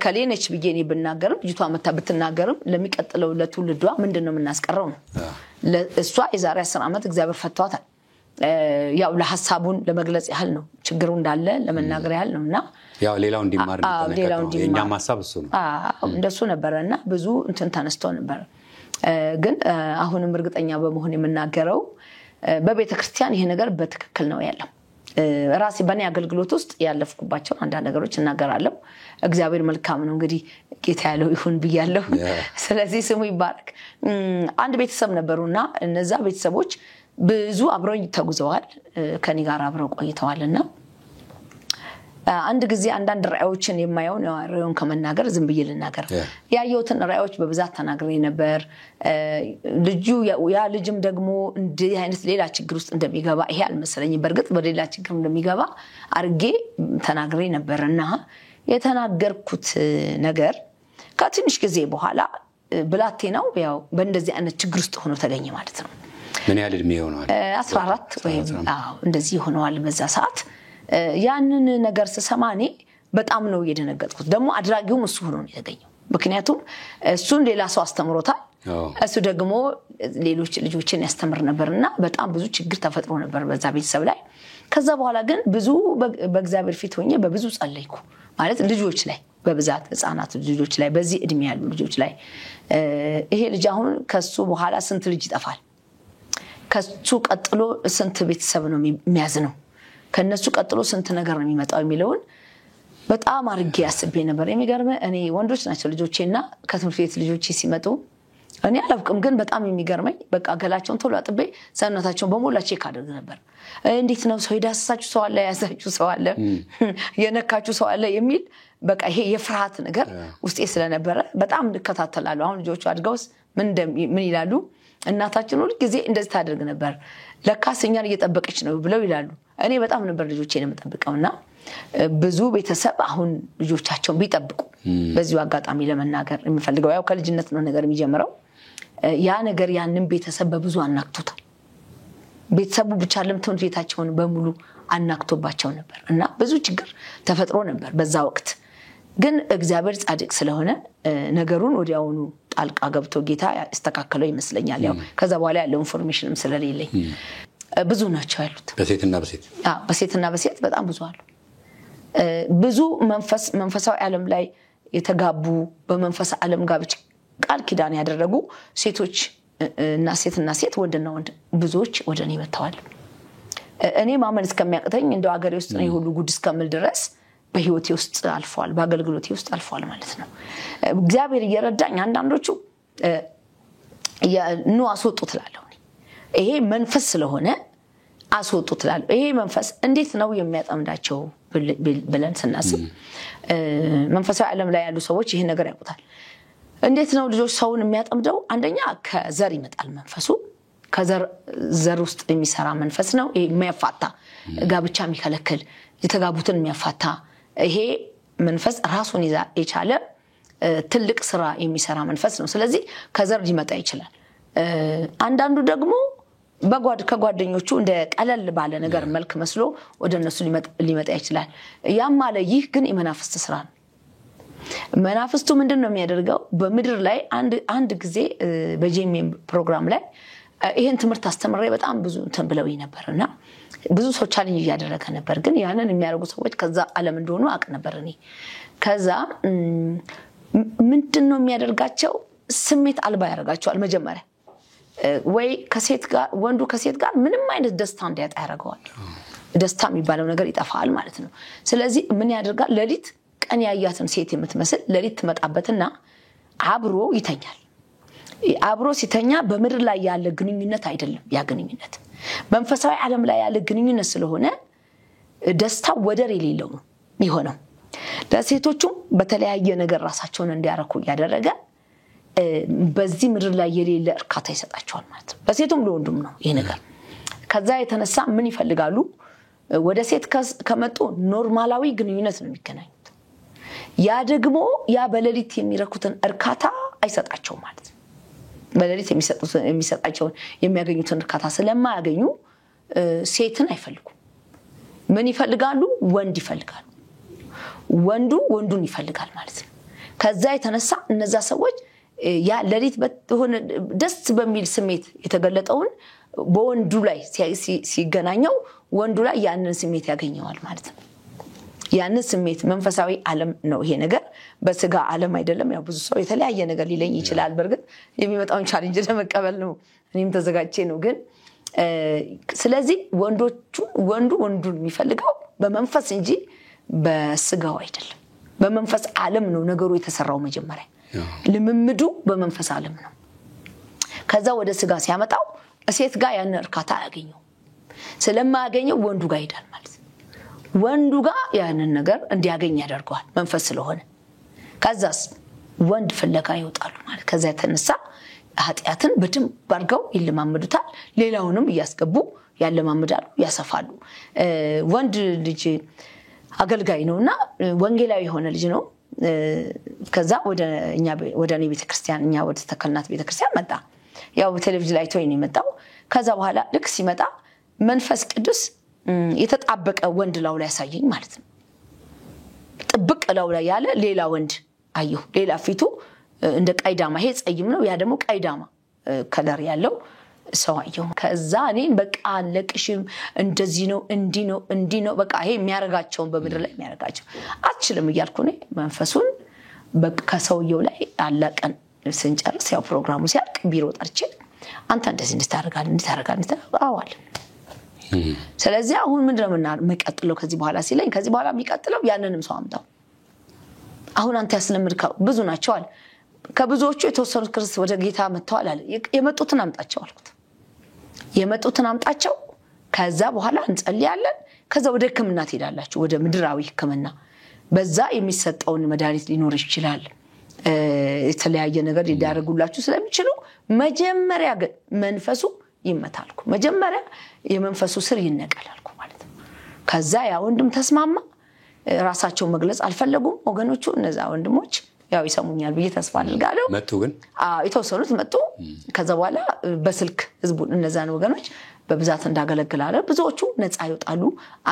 ከሌነች ብዬኔ ብናገርም ልጅቷ መታ ብትናገርም ለሚቀጥለው ለትውልዷ ምንድነው የምናስቀረው ነው እሷ የዛሬ 10 ዓመት እግዚአብሔር ፈቷታል ያው ለሐሳቡን ለመግለጽ ያህል ነው ችግሩ እንዳለ ለመናገር ያህል ነውና ያው ሌላው እንዲማር ነው የኛም ሐሳብ እሱ ነው እንደሱ ነበርና ብዙ እንትን ተነስቶ ነበር ግን አሁንም እርግጠኛ በመሆን የምናገረው በቤተክርስቲያን ይሄ ነገር በትክክል ነው ያለው ራሴ በእኔ አገልግሎት ውስጥ ያለፍኩባቸው አንድ ነገሮች እናገራለሁ እግዚአብሔር መልካም ነው እንግዲህ ጌታ ያለው ይሁን ብያለሁ ስለዚህ ስሙ ይባረክ አንድ ቤተሰብ ነበሩና እነዛ ቤተሰቦች ብዙ አብረው ተጉዘዋል ከኔ ጋር አብረው ቆይተዋልና አንድ ጊዜ አንዳንድ ራእዮችን የማየው ነው ራእዩን ከመናገር ዝም ብዬ ልናገር ያየሁትን ራእዮች በብዛት ተናግሬ ነበር ልጅም ደግሞ እንደ አይነት ሌላ ችግር ውስጥ እንደሚገባ ይሄ አልመሰለኝም በርግጥ በሌላ ችግር እንደሚገባ አርጌ ተናግሬ ነበርና የተናገርኩት ነገር ከትንሽ ጊዜ በኋላ ብላቴናው ያው በእንደዚህ አይነት ችግር ውስጥ ሆኖ ተገኘ ማለት ነው ምን ያህል እድሜ ሆነዋል 14 ወይ እንደዚህ ሆነዋል በዛ ሰዓት ያንን ነገር ተሰማኔ በጣም ነው የደነገጥኩት ደግሞ አድራጊውም እሱ ሆኖ ነው የተገኘው ምክንያቱም እሱን ሌላ ሰው አስተምሮታል እሱ ደግሞ ሌሎች ልጆችን ያስተምር ነበርና በጣም ብዙ ችግር ተፈጥሮ ነበር በዛ ቤተሰብ ላይ ከዛ በኋላ ግን ብዙ በእግዚአብሔር ፊት ሆኜ በብዙ ጸለይኩ ማለት ልጆች ላይ በብዛት ህፃናት ልጆች ላይ በዚህ እድሜ ያሉ ልጆች ላይ ይሄ ልጅ አሁን ከሱ በኋላ ስንት ልጅ ይጠፋል ከሱ ቀጥሎ ስንት ቤተሰብ ነው የሚያዝነው ከነሱ ቀጥሎ ስንት ነገር ነው የሚመጣው የሚለውን በጣም አርጌ ያስቤ ነበር የሚገርም እኔ ወንዶች ናቸው ልጆቼና ከትምህርት ቤት ልጆቼ ሲመጡ እኔ አላውቅም ግን በጣም የሚገርመኝ በቃ ገላቸውን ቶሎ አጥቤ ሰውነታቸውን በሞላ ቼክ አድርግ ነበር እንዴት ነው ሰው ይዳስሳችሁ ሰው አለ ያዛችሁ ሰው አለ የነካችሁ ሰው አለ የሚል በቃ ይሄ የፍርሃት ነገር ውስጤ ስለነበረ በጣም ልከታተላለሁ አሁን ልጆቹ አድገውስ ምን ይላሉ እናታችን ሁሉ ጊዜ እንደዚህ ታደርግ ነበር ለካስ እኛን እየጠበቀች ነው ብለው ይላሉ እኔ በጣም ነበር ልጆቼን የምጠብቀውና ብዙ ቤተሰብ አሁን ልጆቻቸውን ቢጠብቁ በዚሁ አጋጣሚ ለመናገር የሚፈልገው ያው ከልጅነት ነው ነገር የሚጀምረው ያ ነገር ያንን ቤተሰብ በብዙ አናክቶታል ቤተሰቡ ብቻ ለምትምት ቤታቸውን በሙሉ አናክቶባቸው ነበር እና ብዙ ችግር ተፈጥሮ ነበር በዛ ወቅት ግን እግዚአብሔር ጻድቅ ስለሆነ ነገሩን ወዲያውኑ ጣልቃ ገብቶ ጌታ ያስተካከለው ይመስለኛል ያው ከዛ በኋላ ያለው ኢንፎርሜሽንም ስለሌለኝ ብዙ ናቸው ያሉት በሴትና በሴት በጣም ብዙ አሉ ብዙ መንፈሳዊ ዓለም ላይ የተጋቡ በመንፈስ ዓለም ጋር ብቻ ቃል ኪዳን ያደረጉ ሴቶች እና ሴት ወንድና ወንድ ብዙዎች ወደኔ መተዋል እኔ ማመን እስከሚያቅተኝ እንደው አገሬ ውስጥ ነው ሁሉ ጉድ እስከምል ድረስ በህይወቴ ውስጥ አልፏል በአገልግሎቴ ውስጥ አልፏል ማለት ነው እግዚአብሔር እየረዳኝ አንዳንዶቹ ነው አስወጡት ላለው ይሄ መንፈስ ስለሆነ አስወጡት ላለው ይሄ መንፈስ እንዴት ነው የሚያጠምዳቸው ብለን ስናስብ መንፈሳዊ ዓለም ላይ ያሉ ሰዎች ይሄን ነገር ያውቁታል እንዴት ነው ልጆች ሰውን የሚያጠምደው አንደኛ ከዘር ይመጣል መንፈሱ ከዘር ውስጥ የሚሰራ መንፈስ ነው ይሄ የሚያፋታ ጋብቻ የሚከለክል የተጋቡትን የሚያፋታ ይሄ መንፈስ ራሱን የቻለ ትልቅ ስራ የሚሰራ መንፈስ ነው ስለዚህ ከዘር ሊመጣ ይችላል አንዳንዱ ደግሞ ከጓደኞቹ እንደ ቀለል ባለ ነገር መልክ መስሎ ወደነሱ ሊመጣ ይችላል ያም ማለት ይህ ግን የመናፍስት ስራ ነው መናፍስቱ ምንድነው የሚያደርገው በመድር ላይ አንድ ጊዜ በጄኤምኤም ፕሮግራም ላይ ይሄን ትምህርት አስተምሬ በጣም ብዙ ተንብለውኝ ነበርና ብዙ ሰው ቻሌንጅ ያደረገ ነበር ግን ያንን የሚያደርጉ ሰዎች ከዛ ዓለም እንደሆኑ አቅ ነበር እኔ ከዛ ምንድነው የሚያደርጋቸው ስሜት አልባ ያደርጋቸዋል መጀመሪያ ወይ ከሴት ጋር ወንዱ ከሴት ጋር ምንም አይነት ደስታ እንዲያጣ ያደርገዋል ደስታ የሚባለው ነገር ይጠፋል ማለት ነው ስለዚህ ምን ያደርጋል ለሊት ቀን ያያትን ሴት የምትመስል ለሊት ትመጣበትና አብሮ ይተኛል አብሮ ሲተኛ በመድር ላይ ያለ ግንኙነት አይደለም ያ ግንኙነት መንፈሳዊ ዓለም ላይ ያለ ግንኙነት ስለሆነ ደስታ ወደር የሌለው ነው የሚሆነው ለሴቶቹም በተለያየ ነገር ራሳቸውን እንዲያረኩ ያደረገ በዚህ ምድር ላይ የሌለ እርካታ ይሰጣቸዋል ማለት ነው በሴቱም ለወንዱም ነው ይሄ ነገር ከዛ የተነሳ ምን ይፈልጋሉ ወደ ሴት ከመጡ ኖርማላዊ ግንኙነት ነው የሚገናኙት ያ ደግሞ ያ በለሊት የሚረኩትን እርካታ አይሰጣቸው ማለት ነው በለሊት የሚሰጣቸው የሚያገኙትን እርካታ ስለማያገኙ ሴትን አይፈልጉ ምን ይፈልጋሉ ወንድ ይፈልጋሉ ወንዱ ወንዱን ይፈልጋል ማለት ነው ከዛ የተነሳ እነዛ ሰዎች ያ ለሊት በሆነ ደስ በሚል ስሜት የተገለጠውን በወንዱ ላይ ሲገናኘው ወንዱ ላይ ያንን ስሜት ያገኘዋል ማለት ነው ያንን ስሜት መንፈሳዊ ዓለም ነው ይሄ ነገር በስጋ ዓለም አይደለም ያው ብዙ ሰው የተለያየ ነገር ሊለኝ ይችላል በርግጥ የሚመጣውን ቻሌንጅ ለመቀበል ነው እኔም ተዘጋጅቼ ነው ግን ስለዚህ ወንዱን የሚፈልገው በመንፈስ እንጂ በስጋው አይደለም በመንፈስ ዓለም ነው ነገሩ የተሰራው መጀመሪያ ልምምዱ በመንፈስ ዓለም ነው ከዛ ወደ ስጋ ሲያመጣው ሴት ጋር ያን እርካታ ያገኘው ስለማያገኘው ወንዱ ጋር ይዳል ማለት ወንዱ ጋር ያንን ነገር እንዲያገኝ ያደርገዋል መንፈስ ስለሆነ ከዛስ ወንድ ፍለጋ ይወጣሉ ማለት ከዛ የተነሳ ኃጢያትን በደንብ አድርገው ይለማመዱታል ሌላውንም እያስገቡ ያለማመዳሉ ያሰፋሉ ወንድ ልጅ አገልጋይ ነውና ወንጌላዊ የሆነ ልጅ ነው ከዛ ወደ እኔ ቤተክርስቲያን እኛ ወደ ተከልናት ቤተክርስቲያን መጣ ያው በቴሌቪዥን ላይ ቶይ ነው የመጣው ከዛ በኋላ ልክ ሲመጣ መንፈስ ቅዱስ የተጣበቀ ወንድ ላው ላይ ያሳየኝ ማለት ነው ጥብቅ ላው ላይ ያለ ሌላ ወንድ አየሁ ሌላ ፊቱ እንደ ቀይዳማ ይሄ ጸይም ነው ያ ደግሞ ቀይዳማ ከለር ያለው ሰው አየሁ ከዛ እኔን በቃ አለቅሽም እንደዚህ ነው እንዲ ነው በቃ ይሄ የሚያረጋቸውን በመድር ላይ የሚያረጋቸው አትችልም እያልኩ ነው መንፈሱን በቃ ሰውየው ላይ አላቀን ስንጨርስ ያው ፕሮግራሙ ሲያልቅ ቢሮ ጠርቼ አንተ እንደዚህ እንድታረጋል አዋል ስለዚህ አሁን ምንድነው መቀጥለው ከዚህ በኋላ ሲለኝ ከዚህ በኋላ የሚቀጥለው ያንንም ሰው አምጣው አሁን አንተ ያስለምድከው ብዙ ናቸው አለ ከብዙዎቹ የተወሰኑት ክርስቶስ ወደ ጌታ መጥተዋል አለ የመጡትን አምጣቸው አልኩት የመጡትን አምጣቸው ከዛ በኋላ እንጸልያለን ከዛ ወደ ሕክምና ትሄዳላችሁ ወደ ምድራዊ ሕክምና በዛ የሚሰጠውን መድኃኒት ሊኖር ይችላል የተለያየ ነገር ሊዳረጉላችሁ ስለሚችሉ መጀመሪያ ግን መንፈሱ ይመታልኩ መጀመሪያ የመንፈሱ ስር ይነቀላልኩ ማለት ነው ከዛ ያ ወንድም ተስማማ ራሳቸው መግለጽ አልፈለጉም ወገኖቹ እነዛ ወንድሞች ያው ይሰሙኛል ብዬ ተስፋ አድርጋለሁ መጡ ግን የተወሰኑት መጡ ከዛ በኋላ በስልክ ህዝቡን እነዛን ወገኖች በብዛት እንዳገለግላለ ብዙዎቹ ነፃ ይወጣሉ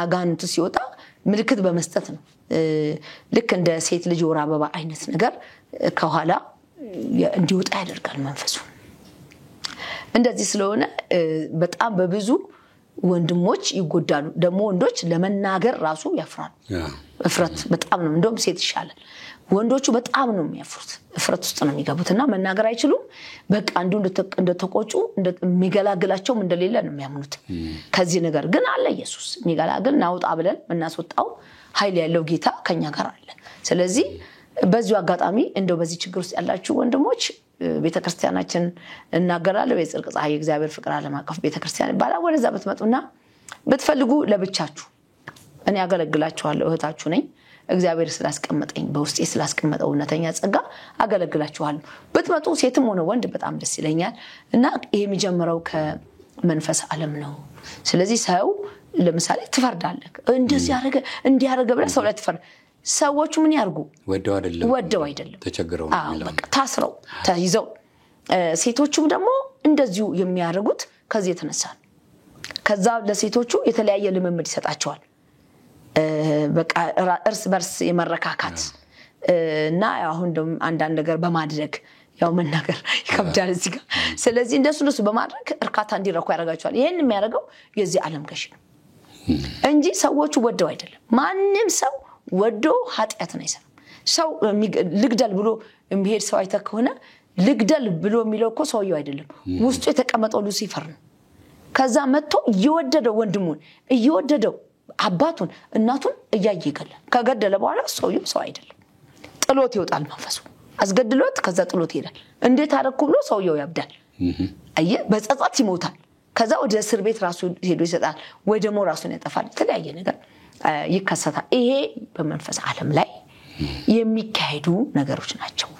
አጋንንቱ ሲወጣ ምልክት በመስጠት ነው ልክ እንደ ሴት ልጅ ወር አበባ አይነት ነገር ከኋላ እንዲወጣ ያደርጋል መንፈሱ እንደዚህ ስለሆነ በጣም በብዙ ወንድሞች ይጎዳሉ ደሞ ወንዶች ለመናገር ራሱ ያፍራሉ እፍረት በጣም ነው እንደውም ሴት ይሻላል ወንዶቹ በጣም ነው የሚያፍሩት እፍረት ውስጥ ነው የሚገቡትና መናገር አይችሉም በቃ አንዱ እንደተቆጩ እንደሚገላግላቸው እንደሌለ ነው የሚያምኑት ከዚህ ነገር ግን አለ ኢየሱስ የሚገላግል ናውጣ ብለን እናስወጣው ኃይል ያለው ጌታ ከኛ ጋር አለ ስለዚህ በዚሁ አጋጣሚ እንደው በዚህ ችግር ውስጥ ያላችሁ ወንድሞች ቤተክርስቲያናችን እናገራለሁ የጽድቅ ፀሐይ እግዚአብሔር ፍቅር ዓለም አቀፍ ቤተክርስቲያን ይባላል ወደዛ ብትመጡና ብትፈልጉ ለብቻችሁ እኔ ያገለግላችኋለሁ እህታችሁ ነኝ እግዚአብሔር ስላስቀመጠኝ በውስጤ ስላስቀመጠው እውነተኛ ጸጋ አገለግላችኋለሁ ብትመጡ ሴትም ሆነ ወንድ በጣም ደስ ይለኛል እና ይሄ የሚጀምረው ከመንፈስ ዓለም ነው ስለዚህ ሰው ለምሳሌ ትፈርዳለህ እንደዚህ ያረገ እንዲያረገ ብለ ሰው ላይ ትፈርድ ሰዎቹ ምን ያርጉ ወደው አይደለም ተቸግረው ነው ታስረው ተይዘው ሴቶቹም ደግሞ እንደዚሁ የሚያረጉት ከዚህ የተነሳ ከዛ ለሴቶቹ የተለያየ ልምምድ ይሰጣቸዋል በቃ እርስ በርስ የመረካካት እና አሁን ደም አንዳንድ ነገር በማድረግ ያው መናገር ይከብዳል እዚህ ጋር ስለዚህ እንደሱ በማድረግ እርካታ እንዲረኩ ያረጋቸዋል ይሄን የሚያረጋው የዚህ ዓለም ገሽ ነው እንጂ ሰዎቹ ወደው አይደለም ማንንም ሰው ወዶ ኃጢአትን አይሰራም ሰው ልግደል ብሎ የሚሄድ ሰው አይተከሆነ ልግደል ብሎ የሚለው እኮ ሰውየው አይደለም ውስጡ የተቀመጠው ሉሲፈር ነው ከዛ መጥቶ እየወደደው ወንድሙን እየወደደው አባቱን እናቱን እያየገለ ከገደለ በኋላ ሰውየው ሰው አይደለም ጥሎት ይወጣል መንፈሱ አስገድሎት ከዛ ጥሎት ይሄዳል እንዴት አረኩ ብሎ ሰውየው ያብዳል አየ በጸጸት ይሞታል ከዛ ወደ እስር ቤት ራሱ ሄዶ ይሰጣል ወይ ደሞ ራሱን ያጠፋል ተለያየ ነገር ይከሰታል ይሄ በመንፈስ ዓለም ላይ የሚካሄዱ ነገሮች ናቸው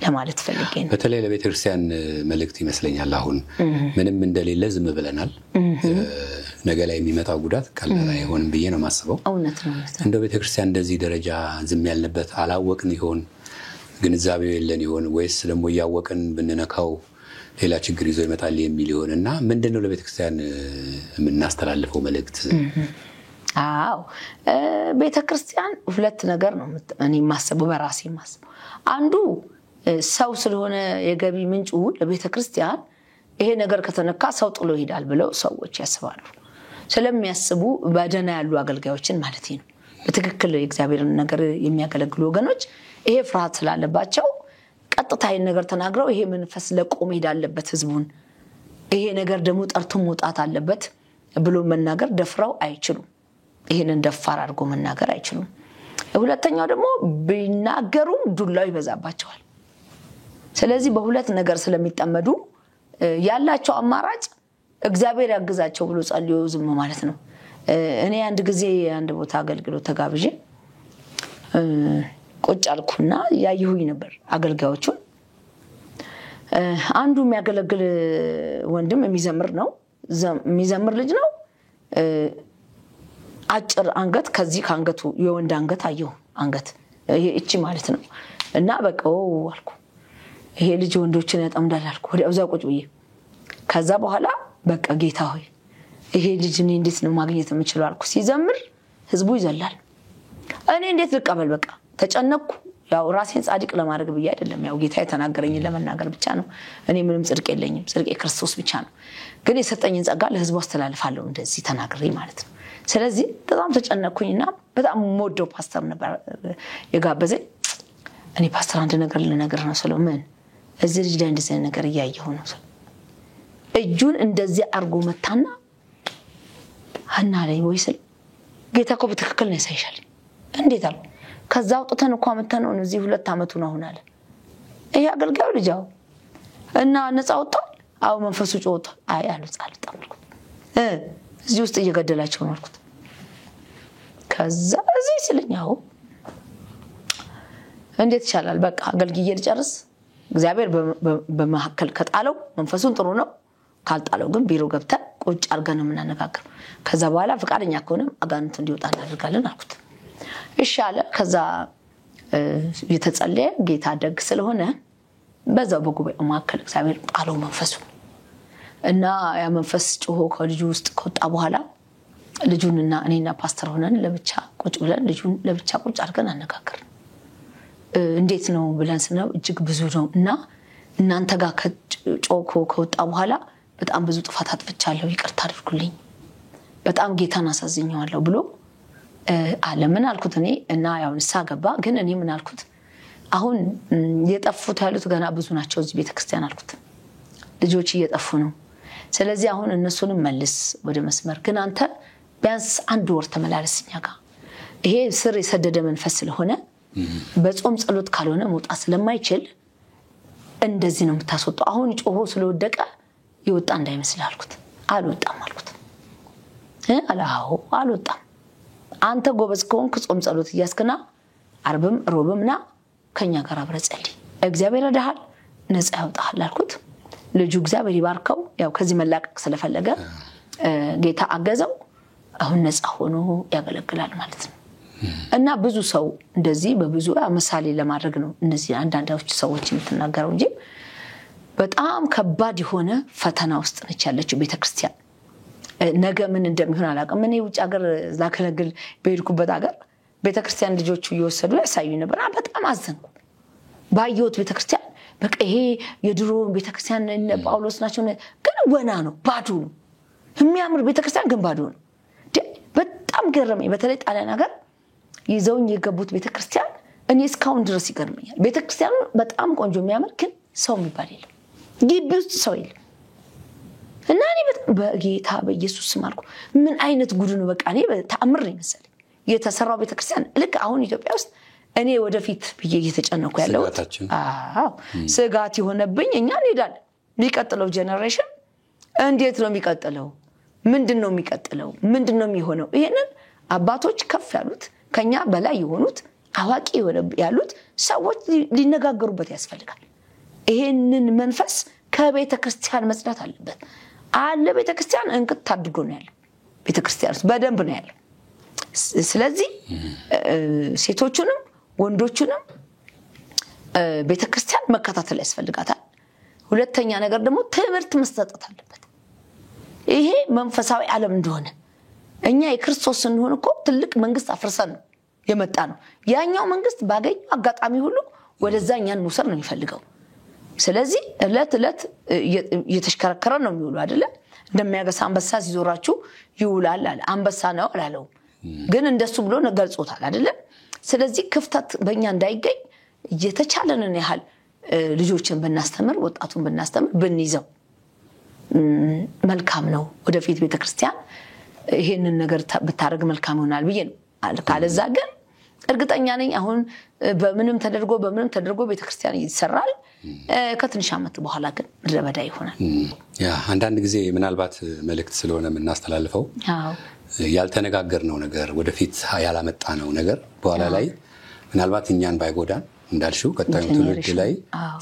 ለማለት ፈልጌ ነው በተለይ ለቤተክርስቲያን መልእክት ይመስለኛል አሁን ምንም እንደሌለ ዝም ብለናል ነገ ላይ የሚመጣው ጉዳት ቀላል አይሆንም ብዬ ነው ማስበው እውነት ነው እንደው ቤተክርስቲያን እንደዚህ ደረጃ ዝም ያልነበት አላወቅን ይሆን ግንዛቤው የለን ይሆን ወይስ ደግሞ ያወቅን ብንነካው ሌላ ችግር ይዞ ይመጣል የሚል ይሆንና ምንድነው ለቤተክርስቲያን የምናስተላልፈው መልእክት አዎ ቤተክርስቲያን ሁለት ነገር ነው እኔ ማሰበው በራሴ ማሰበው አንዱ ሰው ስለሆነ የገቢ ምንጩ ለቤተክርስቲያን ይሄ ነገር ከተነካ ሰው ጥሎ ይሄዳል ብለው ሰዎች ያስባሉ ስለሚያስቡ በደና ያሉ አገልጋዮችን ማለት ነው በትክክል የእግዚአብሔርን ነገር የሚያገለግሉ ወገኖች ይሄ ፍርሃት ስላለባቸው ቀጥታ ይሄን ነገር ተናግረው ይሄ መንፈስ ለቆም ይዳለበት ህዝቡን ይሄ ነገር ደግሞ ጠርቶ መውጣት አለበት ብሎ መናገር ደፍረው አይችሉም ይሄንን ደፋር አድርጎ መናገር አይችሉም ሁለተኛው ደግሞ ቢናገሩም ዱላው ይበዛባቸዋል ስለዚህ በሁለት ነገር ስለሚጠመዱ ያላቸው አማራጭ እግዚአብሔር ያግዛቸው ብሎ ጸልዮ ዝም ማለት ነው እኔ አንድ ጊዜ አንድ ቦታ አገልግሎት ተጋብዤ ቁጭ አልኩና ያየሁኝ ነበር አገልጋዮቹን አንዱ የሚያገለግል ወንድም የሚዘምር ነው የሚዘምር ልጅ ነው አጭር አንገት ከዚህ ካንገቱ የወንድ አንገት አየው አንገት ይሄ እቺ ማለት ነው እና በቃው አልኩ ይሄ ልጅ ወንዶችን ያጠምዳል አልኩ ወዲያው ዛቁጭ ብዬ ከዛ በኋላ በቃ ጌታ ሆይ ይሄ ልጅ እኔ እንዴት ነው ማግኘት የምችለው አልኩ ሲዘምር ህዝቡ ይዘላል እኔ እንዴት ልቀበል በቃ ተጨነቅኩ ያው ራሴን ጻድቅ ለማድረግ ብዬ አይደለም ያው ጌታ የተናገረኝ ለመናገር ብቻ ነው እኔ ምንም ጽድቅ የለኝም ጽድቅ ክርስቶስ ብቻ ነው ግን የሰጠኝን ጸጋ ለህዝቡ አስተላልፋለሁ እንደዚህ ተናግሬ ማለት ነው ስለዚህ በጣም ተጨነቅኩኝና በጣም ሞዶ ፓስተር ነበር የጋበዘኝ እኔ ፓስተር አንድ ነገር ልነግርህ ነው ስለው ምን እዚህ ልጅ ላይ እንደዚህ ነገር ያያየው ነው እጁን እንደዚህ አርጎ መታና ሀና ላይ ወይስ ጌታ እኮ በትክክል ነው ያሳይሻል እንዴት አለ ከዛ አውጥተን እንኳን መተነው እዚህ 2 አመቱ ነው አሁን አለ ይሄ አገልጋዩ ልጅው እና ነፃ ወጣው አው መንፈሱ ጮታ አይ አልወጣም አልኩት እዚህ ውስጥ እየገደላቸው ነው አልኩት ከዛ እዚህ ሲልኛው እንዴት ይቻላል በቃ አገልግዬ ልጨርስ እግዚአብሔር በመሐከል ከጣለው መንፈሱን ጥሩ ነው ካልጣለው ግን ቢሮ ገብተን ቁጭ አርገን ምናነጋገር ከዛ በኋላ ፍቃደኛ ከሆነ አጋንንቱ እንዲወጣ እናደርጋለን አልኩት እሺ አለ ከዛ የተጸለየ ጌታ ደግ ስለሆነ በዛው በጉባኤው መሐከል እግዚአብሔር ጣለው መንፈሱ እና ያ መንፈስ ጮሆ ከልጁ ውስጥ ከወጣ በኋላ ልጁንና እኔና ፓስተር ሆነን ለብቻ ቁጭ ብለን ልጁን ለብቻ ቁጭ አርገን አነጋገር እንዴት ነው ብለን ስናው እጅግ ብዙ ነው እና እናንተ ጋር ከጮኮ ከወጣ በኋላ በጣም ብዙ ጥፋት አጥፍቻለሁ ይቅርታ አድርጉልኝ በጣም ጌታን አሳዝኛለሁ ብሎ አለምን አልኩት እኔ እና ያው ንስሐ ገባ ግን እኔ ምን አልኩት አሁን የጠፉት ያሉት ገና ብዙ ናቸው እዚህ ቤተክርስቲያን አልኩት ልጆች እየጠፉ ነው ስለዚህ አሁን እነሱንም መልስ ወደ መስመር ግን አንተ ቢያንስ 1 ወር ተመላለስኛ ጋር ይሄ ስር የሰደደ መንፈስ ስለሆነ በጾም ጸሎት ካልሆነ መውጣት ስለማይችል እንደዚህ ነው የምታስወጣው አሁን ጮሆ ስለወደቀ ይወጣ እንዳይመስል አልኩት አልወጣም አልኩት አላው አልወጣም አንተ ጎበዝ ከሆንክ ጾም ጸሎት እያስከና አርብም ሮብምና ከኛ ጋር አብረጸልይ እግዚአብሔር ያዳሃል ነፃ ያውጣሃል አልኩት ልጁ እግዚአብሔር ይባርከው ያው ከዚህ መላቀቅ ስለፈለገ ጌታ አገዘው አሁን ነፃ ሆኖ ያገለግላል ማለት ነው እና ብዙ ሰው እንደዚህ በብዙ ምሳሌ ለማድረግ ነው እነዚህ አንዳንዶች ሰዎች የምትናገረው እንጂ በጣም ከባድ የሆነ ፈተና ውስጥ ነች ያለችው ቤተክርስቲያን ነገ ምን እንደሚሆን አላውቅም እኔ ውጭ ሀገር ላከለግል በሄድኩበት ሀገር ቤተክርስቲያን ልጆቹ እየወሰዱ ያሳዩ ነበር በጣም አዘንኩ ባየሁት ቤተክርስቲያን በቃ ይሄ የድሮ ቤተክርስቲያን ጳውሎስ ናቸው ግን ወና ነው ባዶ ነው የሚያምር ቤተክርስቲያን ግን ባዶ ነው በጣም ገረመኝ በተለይ ጣሊያን ሀገር ይዘውኝ የገቡት ቤተክርስቲያን እኔ እስካሁን ድረስ ይገርመኛል ቤተክርስቲያኑ በጣም ቆንጆ የሚያምር ግን ሰው የሚባል የለም ግቢ ውስጥ ሰው የለም እና እኔ በጌታ በኢየሱስ ስም አልኩ ምን አይነት ጉድ ነው በቃ እኔ ተአምር ነው መሰለኝ የተሰራው ቤተክርስቲያን ልክ አሁን ኢትዮጵያ ውስጥ እኔ ወደፊት ብዬ እየተጨነኩ ያለው ስጋት ይሆነብኝ እኛ እንሄዳለን የሚቀጥለው ጄነሬሽን እንዴት ነው የሚቀጥለው ምንድነው የሚቀጥለው ምንድነው የሚሆነው ይሄንን አባቶች ከፍ ያሉት ከኛ በላይ የሆኑት አዋቂ ያሉት ሰዎች ሊነጋገሩበት ያስፈልጋል ይሄንን መንፈስ ከቤተክርስቲያን መጽዳት አለበት አለ ቤተክርስቲያን እንቅጥ ታድጎ ነው ያለው ቤተክርስቲያን በደንብ ነው ያለው ስለዚህ ሴቶቹንም ወንዶቹንም ቤተክርስቲያን መከታተል ያስፈልጋታል ሁለተኛ ነገር ደግሞ ትምህርት መስጠት አለበት ይሄ መንፈሳዊ ዓለም እንደሆነ እኛ የክርስቶስ እንደሆነ እኮ ትልቅ መንግስት አፍርሰን ነው የመጣ ነው ያኛው መንግስት ባገኘው አጋጣሚ ሁሉ ወደዛኛን ሙሰር ነው የሚፈልገው ስለዚህ እለት እየተሽከረከረ ነው የሚውሉ አይደለ እንደሚያገሳ አንበሳ ሲዞራችሁ ይውላል አለ አንበሳ ነው አላለው ግን እንደሱ ብሎ ነገርጾታል አይደለ ስለዚህ ክፍተት በእኛ እንዳይገኝ የተቻለንን ያህል ልጆችን በእናስተምር ወጣቱን በእናስተምር ብንይዘው መልካም ነው ወደፊት ቤተክርስቲያን ይሄንን ነገር ብታረግ መልካም ይሆናል ብዬ ነው ካለዛ ግን እርግጠኛ ነኝ አሁን በምንም ተደርጎ ቤተክርስቲያን ይሰራል ከትንሽ አመት በኋላ ግን ረበዳ ይሆናል ያ አንዳንድ ጊዜ ምናልባት መልእክት ስለሆነ እናስተላልፈው ያልተነጋገርነው ነገር ወደፊት ያላመጣነው ነገር በኋላ ላይ ምናልባት እኛን ባይጎዳን እንዳልሽው ቀጣዩ ትውልድ ላይ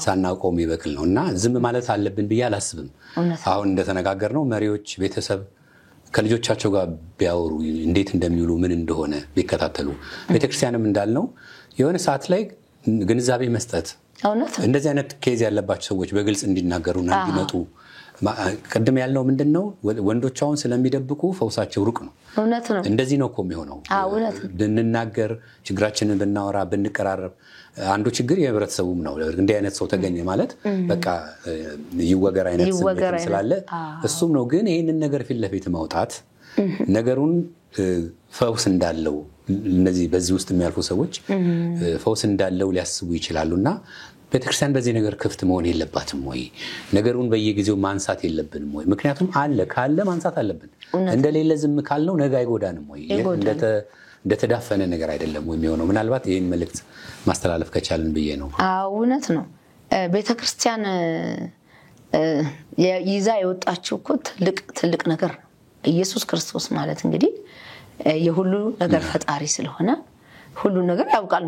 ሳናውቀው የሚበቅል ነውና ዝም ማለት አለብን ብዬ አላስብም አሁን እንደተነጋገርነው መሪዎች ቤተሰብ ከልጆቻቸው ጋር ቢያወሩ እንዴት እንደሚውሉ ምን እንደሆነ ቢከታተሉ ቤተክርስቲያንም እንዳልነው የሆነ ሰዓት ላይ ግንዛቤ መስጠት እንደዚህ አይነት ኬዝ ያለባቸው ሰዎች በግልጽ እንዲናገሩና እንዲመጡ ቀደም ያልነው ምንድነው ወንዶቻውን ስለሚደብቁ ፈውሳቸው ሩቅ ነው እንደዚህ ነው እኮ የሚሆነው ብንናገር ችግራችንን ብናወራ ብንቀራረብ አንዱ ችግር የህብረተሰቡም ነው እንደ አይነት ሰው ተገኘ ማለት በቃ ይወገር አይነት ስሜት ስላለ እሱም ነው ግን ይሄንን ነገር ፊት ለፊት ማውጣት ነገሩን ፈውስ እንዳለው እነዚህ በዚህ ውስጥ የሚያልፉ ሰዎች ፈውስ እንዳለው ሊያስቡ ይችላሉና ቤተክርስቲያን በዚህ ነገር ክፍት መሆን የለባትም ወይ ነገሩን በየጊዜው ማንሳት የለብንም ወይ ምክንያቱም ካለ ማንሳት አለብን እንደሌለ ዝም ካልነው ነገ አይጎዳንም ወይ እንደተዳፈነ ነገር አይደለም ወይ የሚሆነው? ምናልባት ይሄን መልእክት ማስተላለፍ ከቻልን ብዬ ነው። እውነት ነው። ቤተክርስቲያን ይዛ የወጣችው እኮ ትልቅ ነገር ነው። ኢየሱስ ክርስቶስ ማለት እንግዲህ የሁሉ ነገር ፈጣሪ ስለሆነ ሁሉ ነገር ያውቃል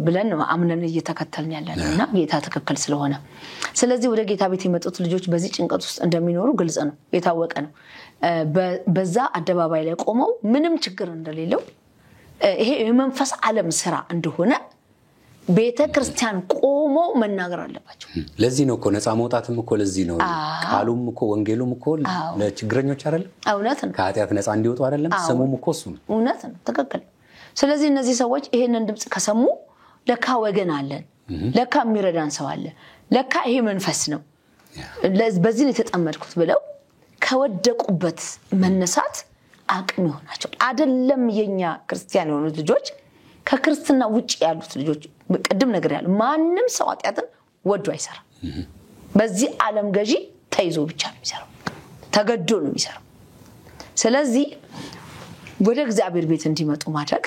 ብለን አምነን እየተከተልን ያለነውና ጌታ ተከክል ስለሆነ ስለዚህ ወደ ጌታ ቤት የመጡት ልጆች በዚህ ጭንቀት ውስጥ እንደሚኖሩ ግልጽ ነው፣ የታወቀ ነው። በዛ አደባባይ ላይ ቆመው ምንም ችግር እንደሌለው ይሄ የመንፈስ ዓለም ስራ እንደሆነ ቤተክርስቲያን ቆሞ መናገር አለባቸው። ለዚህ ነው እኮ ነፃ መውጣትም እኮ ለዚህ ነው ቃሉም እኮ ወንጌሉም እኮ ለችግረኞች አይደለም፣ እውነት ነው። ከኃጢአት ነፃ እንዲወጡ አይደለም፣ ስሙም እኮ እሱ ነው። እውነት ነው፣ ትክክል። ስለዚህ እነዚህ ሰዎች ይሄንን ድምጽ ከሰሙ ለካ ወገን አለን፣ ለካ የሚረዳን ሰው አለ፣ ለካ ይሄ መንፈስ ነው፣ በዚህ ነው የተጠመድኩት ብለው ከወደቁበት መነሳት አቅም ይሆናቸው። አይደለም የኛ ክርስቲያን የሆኑት ልጆች ከክርስትና ውጪ ያሉት ልጆች ቅድም ነገር ያለ ማንም ሰው ኃጢአትን ወዶ አይሰራም። በዚህ ዓለም ገዢ ተይዞ ብቻ ነው የሚሰራው፣ ተገዶ ነው የሚሰራው። ስለዚህ ወደ እግዚአብሔር ቤት እንዲመጡ ማድረግ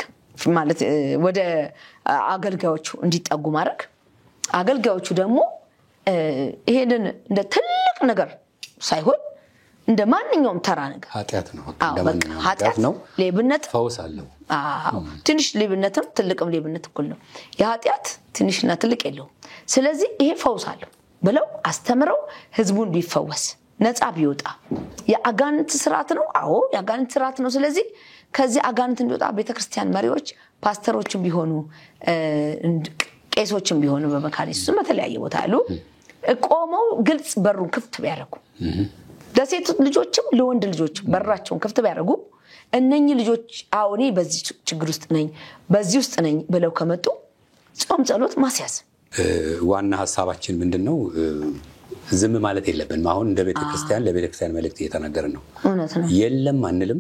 ማለት ወደ አገልጋዮቹ እንዲጠጉ ማድረግ፣ አገልጋዮቹ ደግሞ ይሄንን እንደ ትልቅ ነገር ሳይሆን እንደ ማንኛውም ተራ ነገር ኃጢአት ነው፣ እንደማንኛውም ኃጢአት ነው። ሌብነት ፈውስ አለው። ትንሽ ሌብነትም ትልቅም ሌብነት እኩል ነው። የኃጢአት ትንሽና ትልቅ የለውም። ስለዚህ ይሄ ፈውስ አለው ብለው አስተምረው ህዝቡን ቢፈወስ ነፃ ቢወጣ የአጋንንት ስርዓት ነው። አዎ የአጋንንት ስርዓት ነው። ስለዚህ ከዚህ አጋንንት እንዲወጣ ቤተክርስቲያን መሪዎች ፓስተሮችም ቢሆኑ ቄሶችም ቢሆኑ በመካኒሱ በተለያየ ቦታ ያሉ ቆመው ግልጽ በሩን ክፍት ቢያደርጉ ለሴት ልጆችም ለወንድ ልጆችም በራቸውን ክፍት ቢያደርጉ እነኚህ ልጆች አውኔ በዚህ ችግር ውስጥ ነኝ በዚህ ውስጥ ነኝ ብለው ከመጡ ጾም ጸሎት ማስያዝ ዋና ሐሳባችን ምንድነው? ዝም ማለት የለብንም። አሁን እንደ ቤተክርስቲያን ለቤተክርስቲያን መልእክት እየተናገርን ነው። እውነት ነው። የለም አንልም።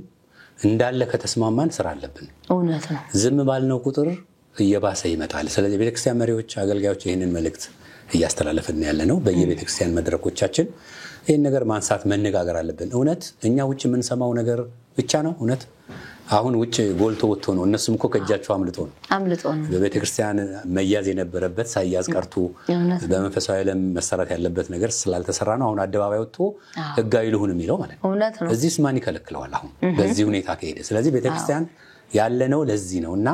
እንዳለ ከተስማማን ስራ አለብን። እውነት ነው። ዝም ባልነው ቁጥር እየባሰ ይመጣል። ስለዚህ ቤተክርስቲያን መሪዎች፣ አገልጋዮች ይሄንን መልእክት እያስተላለፈን ያለነው በየቤተክርስቲያን መድረኮቻችን ይሄን ነገር ማንሳት መነጋገር አለብን። እውነት እኛ ውጭ የምንሰማው ነገር ብቻ ነው እውነት? አሁን ውጭ ጎልቶ ወጥቶ ነው። እነሱም እኮ ከጃቸው አምልጦ ነው በቤተክርስቲያን መያዝ የነበረበት ሳይያዝ ቀርቶ በመንፈሳዊ ዓለም መሰራት ያለበት ነገር ስላልተሰራ ነው አሁን አደባባይ ወጥቶ ህጋዊ ልሁን የሚለው ማለት ነው። እዚህስ ማን ይከለክለዋል አሁን በዚህ ሁኔታ ከሄደ? ስለዚህ ቤተክርስቲያን ያለነው ለዚህ ነውና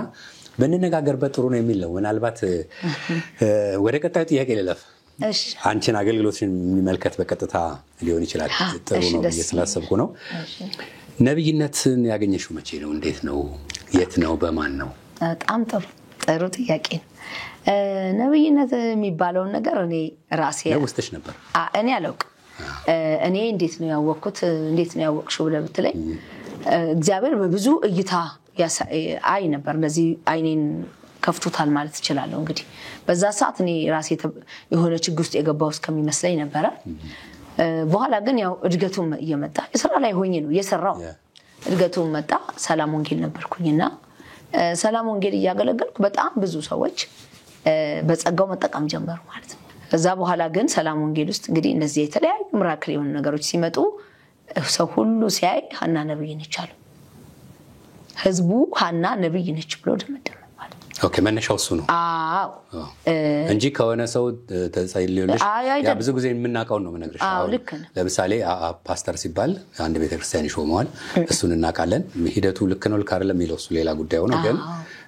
በእነነጋገርበት ጥሩ ነው የሚል ነው። ምናልባት ወደ ቀጣዩ ጥያቄ ልለፍ። እሺ፣ አንቺን አገልግሎትሽን የሚመልከት በቀጥታ ሊሆን ይችላል። ጥሩ ነው እየተላሰብኩ ነው። ነብይነትን ያገኘሽው መቼ ነው? እንዴት ነው? የት ነው? በማን ነው? በጣም ጥሩ ጥያቄ ነው። ነብይነት የሚባለው ነገር እኔ ራሴ ውስጥሽ ነበር? እኔ አላውቅም። እኔ እንዴት ነው ያወቅኩት? እንዴት ነው ያወቅሽው ብለህ ብትለኝ እግዚአብሔር በብዙ እይታ አይ ነበር። እንደዚህ አይኔን ከፍቶታል ማለት እችላለሁ። እንግዲህ በዛ ሰዓት እኔ ራሴ የሆነ ችግር ውስጥ የገባው እስከሚመስለኝ ነበረ። በኋላ ግን ያው እድገቱም እየመጣ የሥራ ላይ ሆኜ ነው የሰራው። እድገቱም መጣ። ሰላም ወንጌል ነበርኩኝና ሰላም ወንጌል እያገለገልኩ በጣም ብዙ ሰዎች በጸጋው መጠቀም ጀመሩ ማለት ነው። ከዛ በኋላ ግን ሰላም ወንጌል ውስጥ እንግዲህ እነዚህ የተለያዩ ምራክል የሆኑ ነገሮች ሲመጡ ሰው ሁሉ ሲያይ ሐና ነብይ ነች አሉ። ህዝቡ ሐና ነብይ ነች ብሎ ደመደመ ማለት ነው። ኦኬ፣ መነሻው እሱ ነው። አዎ እንጂ ከሆነ ሰው ተጸልዮልሽ ያ ብዙ ጊዜ የምናውቀው ነው የምነግርሽ። ለምሳሌ ፓስተር ሲባል አንድ ቤተክርስቲያን ይሾመዋል፣ እሱን እናውቃለን። ሂደቱ ልክ ነው ልክ አይደለም የሚለው እሱ ሌላ ጉዳይ ሆነ። ግን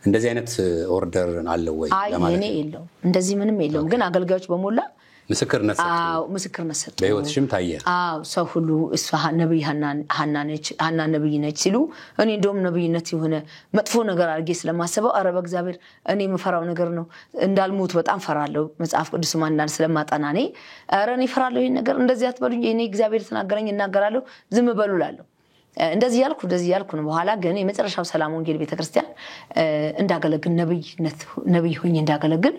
እንደዚህ አይነት ኦርደር አለው ወይ ለማለት ነው? የለውም፣ እንደዚህ ምንም የለውም። ግን አገልጋዮች በመላ ምስክርነት ሰጡ። በህይወትሽም ታየ። ሰው ሁሉ እሷ ነብይ ሐና ነብይ ነች ሲሉ እኔ እንደውም ነብይነት የሆነ መጥፎ ነገር አድርጌ ስለማሰበው ኧረ በእግዚአብሔር እኔ የምፈራው ነገር ነው እንዳልሞት በጣም ፈራለሁ። መጽሐፍ ቅዱስ ማንዳን ስለማጠና እኔ ኧረ እኔ ፈራለሁ ይሄን ነገር እንደዚህ አትበሉኝ፣ እኔ እግዚአብሔር ተናገረኝ እናገራለሁ፣ ዝም በሉ እላለሁ። እንደዚህ ያልኩ ነው። በኋላ ግን የመጨረሻው ሰላም ወንጌል ቤተክርስቲያን እንዳገለግል ነብይ ሆኜ እንዳገለግል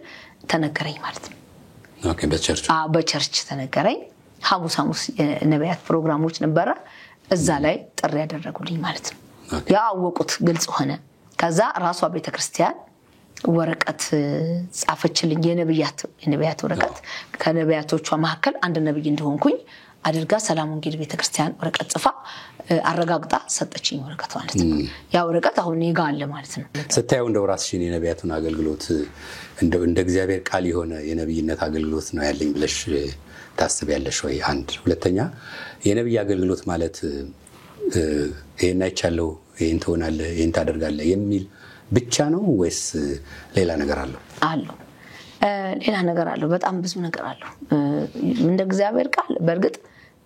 ተነገረኝ ማለት ነው። ኦኬ፣ በቸርች ተነገረኝ። ሐሙስ የነቢያት ፕሮግራሞች ነበረ። እዛ ላይ ጥሪ ያደረጉልኝ ማለት ነው። ያወቁት ግልጽ ሆነ። ከዛ ራሷ ቤተክርስቲያን ወረቀት ጻፈችልኝ፣ የነቢያት ወረቀት። ከነቢያቶቿ መካከል አንድ ነብይ እንደሆንኩኝ አድርጋ ሰላም ወንጌል ቤተክርስቲያን ወረቀት ጽፋ አረጋግጣ ሰጠችኝ ወረቀት ማለት ነው። ያ ወረቀት አሁን እኔ ጋር አለ ማለት ነው። ስታየው እንደው ራስሽን የነቢያቱን አገልግሎት እንደ እግዚአብሔር ቃል የሆነ የነብይነት አገልግሎት ነው ያለኝ ብለሽ ታስቢያለሽ ወይ? አንድ ሁለተኛ የነብይ አገልግሎት ማለት ይሄን አይቻለው ይሄን ትሆናለህ ይሄን ታደርጋለህ የሚል ብቻ ነው ወይስ ሌላ ነገር አለው? አለው ሌላ ነገር አለው። በጣም ብዙ ነገር አለው። እንደ እግዚአብሔር ቃል በእርግጥ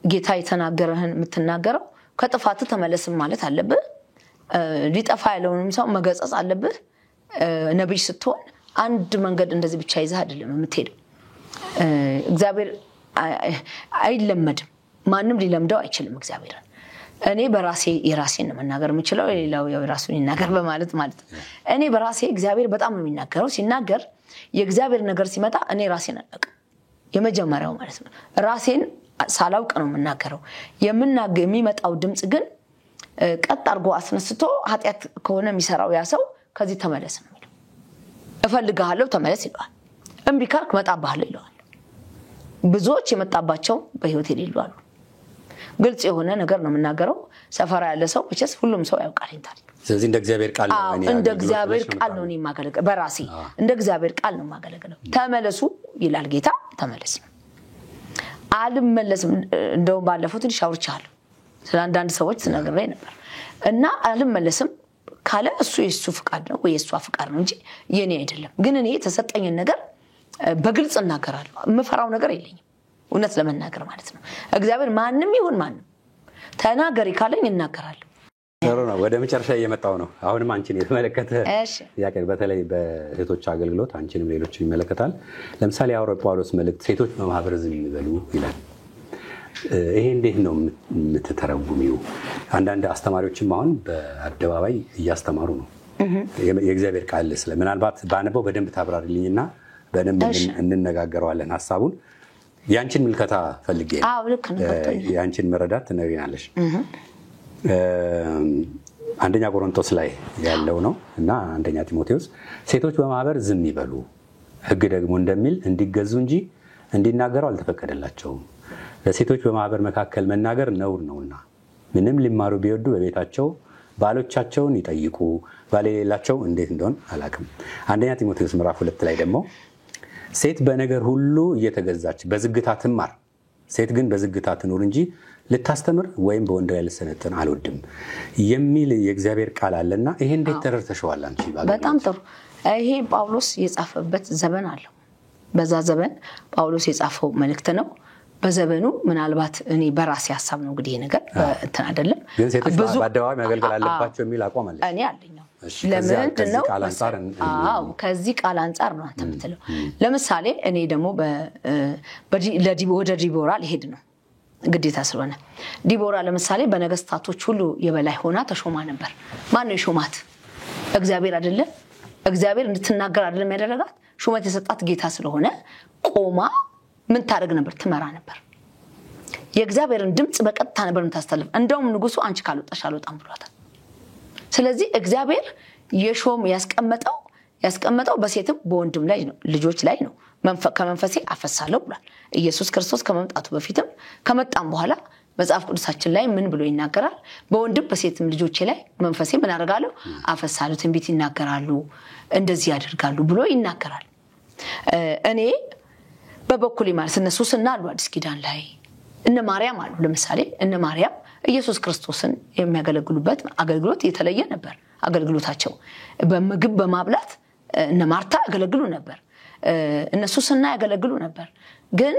ጌታ የተናገረህን የምትናገረው ከጥፋት ተመለስም ማለት አለብህ። ሊጠፋ ያለውንም ሰው መገጸጽ አለብህ። ነብይ ስትሆን አንድ መንገድ እንደዚህ ብቻ ይዘህ አይደለም የምትሄደው። እግዚአብሔር አይለመድም። ማንም ሊለምደው አይችልም እግዚአብሔርን። እኔ በራሴ የራሴን ነው መናገር የምችለው፣ ሌላው የራሱን ይናገር በማለት ማለት ነው። እኔ በራሴ እግዚአብሔር በጣም ነው የሚናገረው። ሲናገር የእግዚአብሔር ነገር ሲመጣ እኔ ራሴን አላውቅም። የመጀመሪያው ማለት ነው ራሴን ሳላውቅ ነው የምናገረው። የሚመጣው ድምጽ ግን ቀጥ አድርጎ አስነስቶ ኃጢአት ከሆነ የሚሰራው ያ ሰው ከዚህ ተመለስ ነው የሚለው። እፈልግሃለሁ ተመለስ ይለዋል። እምቢ ካልክ እመጣብሃለሁ ይለዋል። ብዙዎች የመጣባቸው በህይወት የሌሉ አሉ። ግልጽ የሆነ ነገር ነው የምናገረው። ሰፈራ ያለ ሰው ብቻስ ሁሉም ሰው ያውቃል እንታል። ስለዚህ እንደ እግዚአብሔር ቃል ነው እኔ እንደ እግዚአብሔር ቃል ነው የማገለግለው። በራሴ እንደ እግዚአብሔር ቃል ነው የማገለግለው። ተመለሱ ይላል ጌታ፣ ተመለስ ነው። አልመለስም እንደው ባለፈው ትንሽ አውርቻለሁ ስለ አንዳንድ ሰዎች ተናግሬ ነበር እና አልመለስም ካለ እሱ የሱ ፍቃድ ነው ወይ የሷ ፍቃድ ነው እንጂ የኔ አይደለም። ግን እኔ የተሰጠኝን ነገር በግልጽ እናገራለሁ። የምፈራው ነገር የለኝም እውነት ለመናገር ማለት ነው። እግዚአብሔር ማንንም ይሁን ማንንም ተናገሪ ካለኝ እናገራለሁ። ነው ወደ መጨረሻ እየመጣው ነው። አሁንም አንቺን የተመለከተ ያቀ በተለይ በሴቶች አገልግሎት አንቺንም ሌሎችን ይመለከታል። ለምሳሌ የሐዋርያው ጳውሎስ መልእክት ሴቶች በማህበር ዝም ይበሉ ይላል። ይሄ እንዴት ነው የምትተረጉሚው? አንዳንድ አስተማሪዎችም አሁን በአደባባይ እያስተማሩ ነው የእግዚአብሔር ቃል ስለ ምናልባት ባነበው በደንብ ታብራሪልኝና በደንብ እንነጋገረዋለን ሐሳቡን። ያንቺን ምልከታ ፈልጌ ነው። አዎ ልክ ነው። ያንቺን መረዳት ትነግሪናለሽ። አንደኛ ቆሮንቶስ ላይ ያለው ነው እና አንደኛ ጢሞቴዎስ ሴቶች በማህበር ዝም ይበሉ ሕግ ደግሞ እንደሚል እንዲገዙ እንጂ እንዲናገሩ አልተፈቀደላቸውም። ለሴቶች በማህበር መካከል መናገር ነውር ነውና ምንም ሊማሩ ቢወዱ በቤታቸው ባሎቻቸውን ይጠይቁ፣ ባል የሌላቸው እንዴት እንደሆነ አላውቅም። አንደኛ ጢሞቴዎስ ምዕራፍ 2 ላይ ደግሞ ሴት በነገር ሁሉ እየተገዛች በዝግታ ትማር፣ ሴት ግን በዝግታ ትኑር እንጂ ልታስተምር ወይም በወንድ ላይ ልትሰለጥን አልወድም የሚል የእግዚአብሔር ቃል አለና ይሄ እንዴት ተረድተሽዋል አንቺ? በጣም ጥሩ። ይሄ ጳውሎስ የጻፈበት ዘመን አለው። በዛ ዘመን ጳውሎስ የጻፈው መልእክት ነው። በዘመኑ ምናልባት እኔ በራሴ ሐሳብ ነው እንግዲህ ነገር እንትን አይደለም ግን ሴቶች በአደባባይ ማገልገል አለባቸው የሚል አቋም አለ። እኔ አለኝ። ለምን ነው ከዚህ ቃል አንፃር ነው አንተ የምትለው? ለምሳሌ እኔ ደግሞ ወደ ዲቦራ ልሄድ ነው ግዴታ ስለሆነ ዲቦራ ለምሳሌ በነገስታቶች ሁሉ የበላይ ሆና ተሾማ ነበር። ማን ነው የሾማት? እግዚአብሔር አይደለ? እግዚአብሔር እንድትናገር አይደለም ያደረጋት? ሹመት የሰጣት ጌታ ስለሆነ ቆማ ምን ታደርግ ነበር? ትመራ ነበር። የእግዚአብሔርን ድምጽ በቀጥታ ነበር የምታስተላልፍ። እንደውም ንጉሱ አንቺ ካልወጣሽ አልወጣም ብሏታል። ስለዚህ እግዚአብሔር የሾም ያስቀመጠው በሴትም በወንድም ላይ ነው፣ ልጆች ላይ ነው። ከመንፈሴ አፈሳለሁ ብሏል ኢየሱስ ክርስቶስ። ከመምጣቱ በፊትም ከመጣም በኋላ መጽሐፍ ቅዱሳችን ላይ ምን ብሎ ይናገራል? በወንድም በሴትም ልጆቼ ላይ መንፈሴ ምን አደርጋለሁ? አፈሳለሁ። ትንቢት ይናገራሉ፣ እንደዚህ ያደርጋሉ ብሎ ይናገራል። እኔ በበኩሌ ማለት እነሱ ስናሉ አዲስ ኪዳን ላይ እነ ማርያም አሉ። ለምሳሌ እነ ማርያም ኢየሱስ ክርስቶስን የሚያገለግሉበት አገልግሎት የተለየ ነበር። አገልግሎታቸው በምግብ በማብላት እነ ማርታ ያገለግሉ ነበር፣ እነሱ ስና ያገለግሉ ነበር። ግን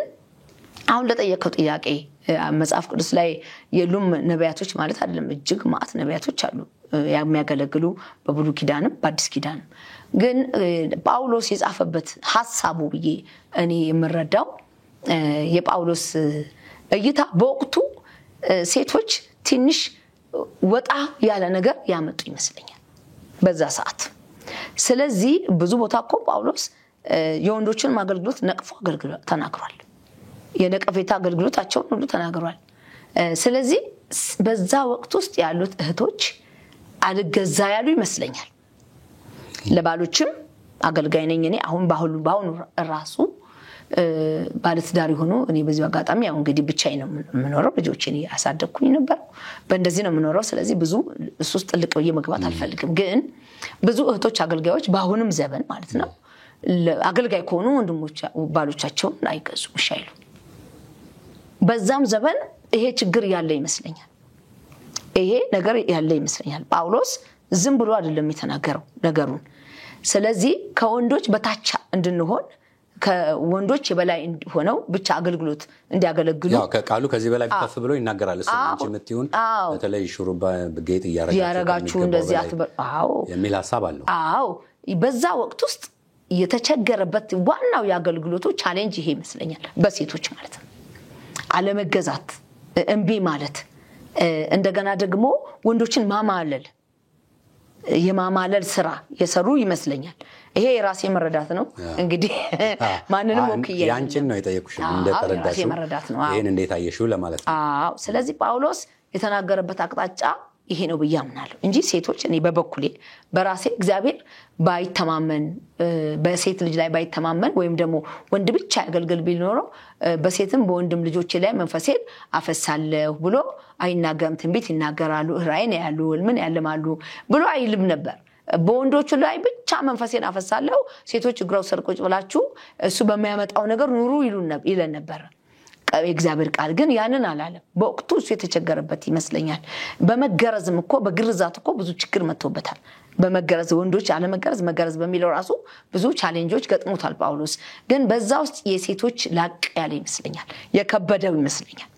አሁን ለጠየቀው ጥያቄ መጽሐፍ ቅዱስ ላይ የሉም ነቢያቶች ማለት አይደለም። እጅግ ማዕት ነቢያቶች አሉ የሚያገለግሉ በብሉይ ኪዳንም በአዲስ ኪዳንም። ግን ጳውሎስ የጻፈበት ሐሳቡ ብዬ እኔ የምረዳው የጳውሎስ እይታ በወቅቱ ሴቶች ትንሽ ወጣ ያለ ነገር ያመጡ ይመስለኛል በዛ ሰዓት። ስለዚህ ብዙ ቦታ እኮ ጳውሎስ የወንዶችን አገልግሎት ነቅፎ ተናግሯል። የነቀፌታ አገልግሎታቸውን ሁሉ ተናግሯል። ስለዚህ በዛ ወቅት ውስጥ ያሉት እህቶች አልገዛ ያሉ ይመስለኛል። ለባሎችም አገልጋይ ነኝ እኔ አሁን ባሁኑ ራሱ ባለትዳር ሆኖ እኔ በዚህ አጋጣሚ ያው እንግዲህ ብቻዬን ነው የምኖረው ልጆቼን ያሳደግኩኝ ነበር በእንደዚህ ነው የምኖረው ስለዚህ ብዙ እሱ ውስጥ ጥልቅ ብዬ መግባት አልፈልግም ግን ብዙ እህቶች አገልጋዮች በአሁንም ዘመን ማለት ነው አገልጋይ ከሆኑ ወንድሞች ባሎቻቸውን አይገዙም ሻይሉ በዛም ዘመን ይሄ ችግር ያለ ይመስለኛል ይሄ ነገር ያለ ይመስለኛል ጳውሎስ ዝም ብሎ አይደለም የተናገረው ነገሩን ስለዚህ ከወንዶች በታች እንድንሆን ከወንዶች የበላይ ሆነው ብቻ አገልግሎት እንዲያገለግሉ ያው ከቃሉ ከዚህ በላይ ከፍ ብሎ ይናገራል እሱ አንቺ ምትዩን በተለይ ሹሩባ በጌጥ ያረጋችሁ እንደዚህ አዎ የሚል ሐሳብ አለው አዎ በዛ ወቅት ውስጥ የተቸገረበት ዋናው ያገልግሎቱ ቻሌንጅ ይሄ ይመስለኛል በሴቶች ማለት ነው አለመገዛት እንቢ ማለት እንደገና ደግሞ ወንዶችን ማማለል የማማለል ስራ የሰሩ ይመስለኛል ይሄ የራሴ መረዳት ነው እንግዲህ ማንንም ወክዬ ያንቺን ነው የጠየቁሽ እንደተረዳሽው ይሄን እንዴት አየሽው ለማለት ነው አዎ ስለዚህ ጳውሎስ የተናገረበት አቅጣጫ ይሄ ነው በያምናለሁ እንጂ ሴቶች እኔ በበኩሌ በራሴ እግዚአብሔር ባይተማመን በሴት ልጅ ላይ ባይተማመን ወይም ደግሞ ወንድ ብቻ ያገልግል ቢኖረው በሴትም በወንድም ልጆች ላይ መንፈሴን አፈሳለሁ ብሎ አይናገርም ትንቢት ይናገራሉ ራእይን ያያሉ ምን ያለማሉ ብሎ አይልም ነበር በወንዶቹ ላይ ብቻ መንፈሴን አፈሳለሁ ሴቶች እግራው ሰርቆጭ ብላችሁ እሱ በሚያመጣው ነገር ኑሩ ይለን ነበር እግዚአብሔር ቃል ግን ያንን አላለም በወቅቱ እሱ የተቸገረበት ይመስለኛል በመገረዝም እኮ በግርዛት እኮ ብዙ ችግር መጥቶበታል በመገረዝ ወንዶች አለመገረዝ መገረዝ በሚለው ራሱ ብዙ ቻሌንጆች ገጥሞታል ጳውሎስ ግን በዛ ውስጥ የሴቶች ላቅ ያለ ይመስለኛል የከበደው ይመስለኛል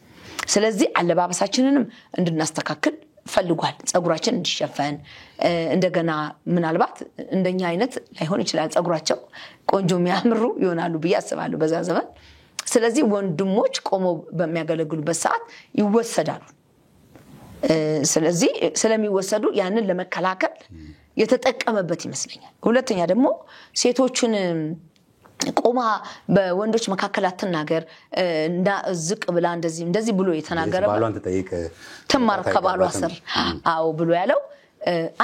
ስለዚህ አለባበሳችንንም እንድናስተካክል ፈልጓል ጸጉራችን እንዲሸፈን እንደገና ምናልባት እንደኛ አይነት ላይሆን ይችላል ጸጉራቸው ቆንጆ የሚያምሩ ይሆናሉ ብዬ አስባለሁ በዛ ዘመን ስለዚህ ወንድሞች ቆሞ በሚያገለግሉበት ሰዓት ይወሰዳሉ ስለዚህ ስለሚወሰዱ ያንን ለመከላከል የተጠቀመበት ይመስለኛል ሁለተኛ ደግሞ ሴቶችን ቆማ በወንዶች መካከል አትናገር እና ዝቅ ብላ እንደዚህ ብሎ የተናገረ ባሏን ተጠይቅ ተማር ከባሏ ስር አው ብሎ ያለው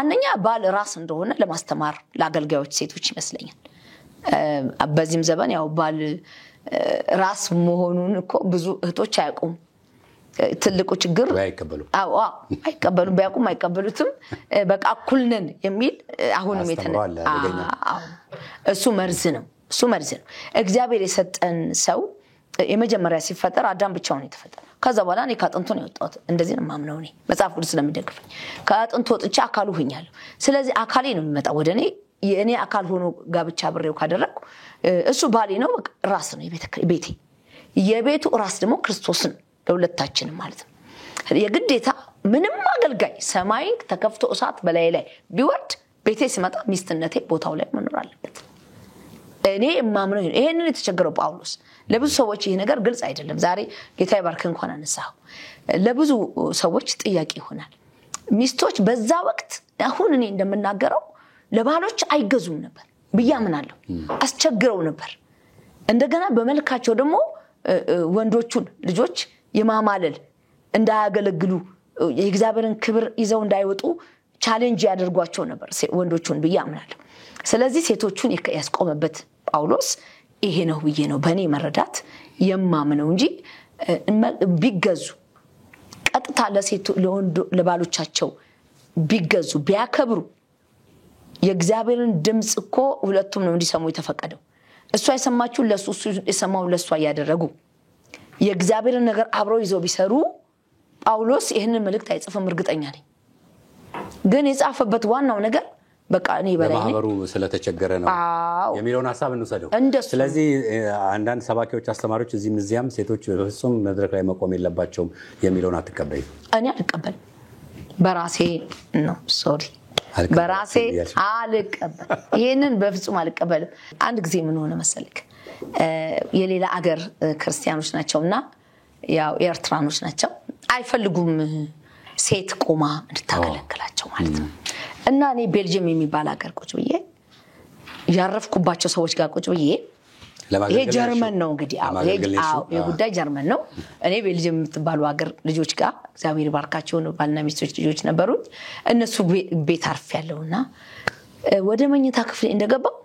አንደኛ ባል ራስ እንደሆነ ለማስተማር ለአገልጋዮች ሴቶች ይመስለኛል በዚህም ዘመን ያው ባል ራስ መሆኑን እኮ ብዙ እህቶች አያውቁም ትልቁ ችግር አይቀበሉም ባያውቁም አይቀበሉትም በቃ እኩል ነን የሚል አሁንም እሱ መርዝ ነው እግዚአብሔር የሰጠን ሰው የመጀመሪያ ሲፈጠር አዳም ብቻውን የተፈጠረ ከዛ በኋላ እኔ ካጥንቱ ነው የወጣሁት እንደዚህ ነው ማምነው እኔ መጽሐፍ ቅዱስ ስለሚደግፈኝ ካጥንቱ ወጥቼ አካሉ ሆኛለሁ ስለዚህ አካሌ ነው የሚመጣው ወደኔ የኔ አካል ሆኖ ጋብቻ ብሬው ካደረኩ እሱ ባሌ ነው ራስ ነው ቤቴ የቤቱ ራስ ደግሞ ክርስቶስ ነው ለሁለታችንም ማለት ነው የግዴታ ምንም አገልጋይ ሰማይ ተከፍቶ እሳት በላይ ላይ ቢወርድ ቤቴ ሲመጣ ሚስትነቴ ቦታው ላይ መኖር አለበት እኔ ማምነው ይሄንን የተቸገረው ጳውሎስ ለብዙ ሰዎች ይሄ ነገር ግልጽ አይደለም ዛሬ ጌታ ይባርክ እንኳን አነሳው ለብዙ ሰዎች ጥያቄ ይሆናል ሚስቶች በዛ ወቅት አሁን እኔ እንደምናገረው ለባሎች አይገዙም ነበር በያምናለሁ አስቸግረው ነበር እንደገና በመልካቸው ደግሞ ወንዶቹን ልጆች የማማለል እንዳያገለግሉ የእግዚአብሔርን ክብር ይዘው እንዳይወጡ ቻሌንጅ ያደርጓቸው ነበር ወንዶቹን በያምናለሁ ስለዚህ ሴቶቹን ያስቆመበት ጳውሎስ ይሄ ነው ብዬ ነው በእኔ መረዳት የማምነው እንጂ ቢገዙ ቀጥታ ለባሎቻቸው ቢገዙ ቢያከብሩ የእግዚአብሔርን ድምጽ እኮ ሁለቱም ነው እንዲሰሙ የተፈቀደው እሱ አይሰማችሁ ለሱ የሰማው ለሱ ያደረጉ የእግዚአብሔርን ነገር አብረው ይዘው ቢሰሩ ጳውሎስ ይሄንን መልእክት አይጽፍም እርግጠኛ ነኝ ግን የጻፈበት ዋናው ነገር በቃ እኔ በላይ ማህበሩ ስለተቸገረ ነው የሚለውን ሐሳብ እንውሰደው ስለዚህ አንዳንድ ሰባኪዎች አስተማሪዎች እዚህም ሴቶች በፍጹም መድረክ ላይ መቆም የለባቸውም የሚለውን አትቀበይ እኔ አልቀበልም በራሴ ነው ሶሪ በራሴ አልቀበል ይሄንን በፍጹም አልቀበልም አንድ ጊዜ ምን ሆነ መሰለክ የሌላ አገር ክርስቲያኖች ናቸውና ያው ኤርትራኖች ናቸው አይፈልጉም ሴት ቆማ እንድታገለግላቸው ማለት ነው እና እኔ ቤልጂየም የሚባል ሀገር ቁጭ ብዬ ያረፍኩባቸው ሰዎች ጋር ቁጭ ብዬ ይሄ ጀርመን ነው እንግዲህ የጉዳይ ጀርመን ነው እኔ ቤልጂየም የምትባሉ ሀገር ልጆች ጋር እግዚአብሔር ባርካቸው ነው ባልና ሚስቶች ልጆች ነበሩት እነሱ ቤት አርፍ ያለውና ወደ መኝታ ክፍል እንደገባው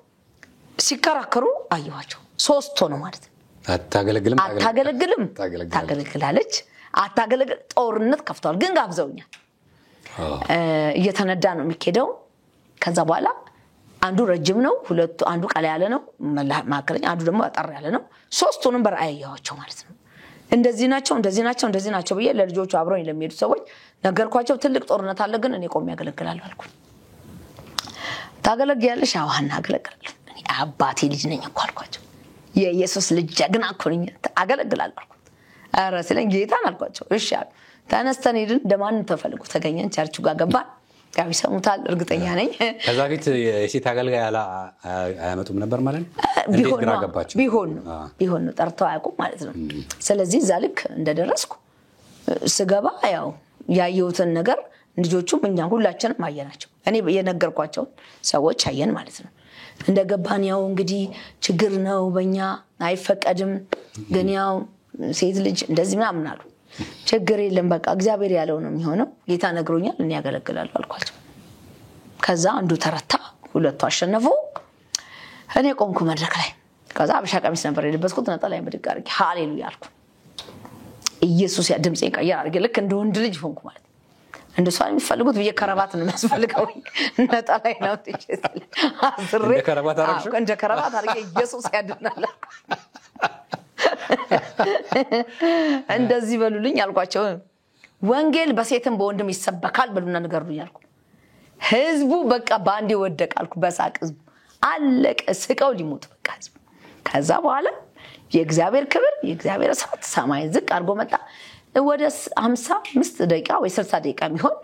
ሲከራከሩ አየኋቸው ሶስት ሆነው ማለት አታገለግልም ታገለግላለች አታገለግል ጦርነት ከፍቷል ግን ጋብዘውኛል እየተነዳ ነው የሚሄደው ከዛ በኋላ አንዱ ረጅም ነው ሁለቱ አንዱ ቀላ ያለ ነው ማከለኝ አንዱ ደግሞ አጠር ያለ ነው ሶስቱንም በራያያቸው ማለት ነው እንደዚህ ናቸው ብዬ ለልጆቹ አብረው ለሚሄዱ ሰዎች ነገርኳቸው ትልቅ ጦርነት አለ ግን እኔ ቆም ያገለግላለሁ አልኩ ታገለግያለሽ አዋና አገለግላለሁ እኔ አባቴ ልጅ ነኝ እኮ አልኳቸው የኢየሱስ ልጅ ጀግና እኮ ነኝ አገለግላለሁ አልኩ አረ ስለኝ ጌታን አልኳቸው እሺ አሉ ተነስተን ሄድን እንደማን ተፈልጉ ተገኘን ቸርቹ ጋር ገባን ጋር ይሰሙታል እርግጠኛ ነኝ ከዛ ፊት የሴት አገልጋይ አያመጡም ነበር ማለት ነው ቢሆን ነው ጠርተው አያውቁም ማለት ነው ስለዚህ ዛልክ እንደደረስኩ ስገባ ያው ያየሁትን ነገር ልጆቹም እኛ ሁላችንም አየናቸው እኔ የነገርኳቸው ሰዎች አየን ማለት ነው እንደገባን ያው እንግዲህ ችግር ነው በእኛ አይፈቀድም ግን ያው ሴት ልጅ እንደዚህ ምናምን አሉ ችግር የለም በቃ እግዚአብሔር ያለው ነው የሚሆነው ጌታ ነግሮኛል እኔ ያገለግላለሁ አልኳቸው ከዛ አንዱ ተረታ ሁለቱ አሸነፉ እኔ ቆምኩ መድረክ ላይ ከዛ አበሻ ቀሚስ ነበር የለበስኩት ነጠላ ምድግ አድርጌ ሃሌሉያ አልኩ ኢየሱስ ያ ድምጼ ቀየር አድርጌ ልክ እንደ ወንድ ልጅ ሆንኩ ማለት እንደሷ የሚፈልጉት በየከረባት ነው የሚያስፈልገው ነጠላይ ነው ትችላል አስሬ እንደ ከረባት አድርጌ ኢየሱስ ያድናል እንደዚህ በሉልኝ አልኳቸው ወንጌል በሴትም በወንድም ይሰበካል በሉና ንገሩልኝ አልኩ ህዝቡ በቃ ባንዴ ወደቀ አልኩ በሳቅ ህዝቡ አለቀ ስቀው ሊሞት በቃ ህዝቡ ከዛ በኋላ የእግዚአብሔር ክብር የእግዚአብሔር እሳት ሰማይ ዝቅ አድርጎ መጣ ወደ 55 ደቂቃ ወይ 60 ደቂቃ የሚሆን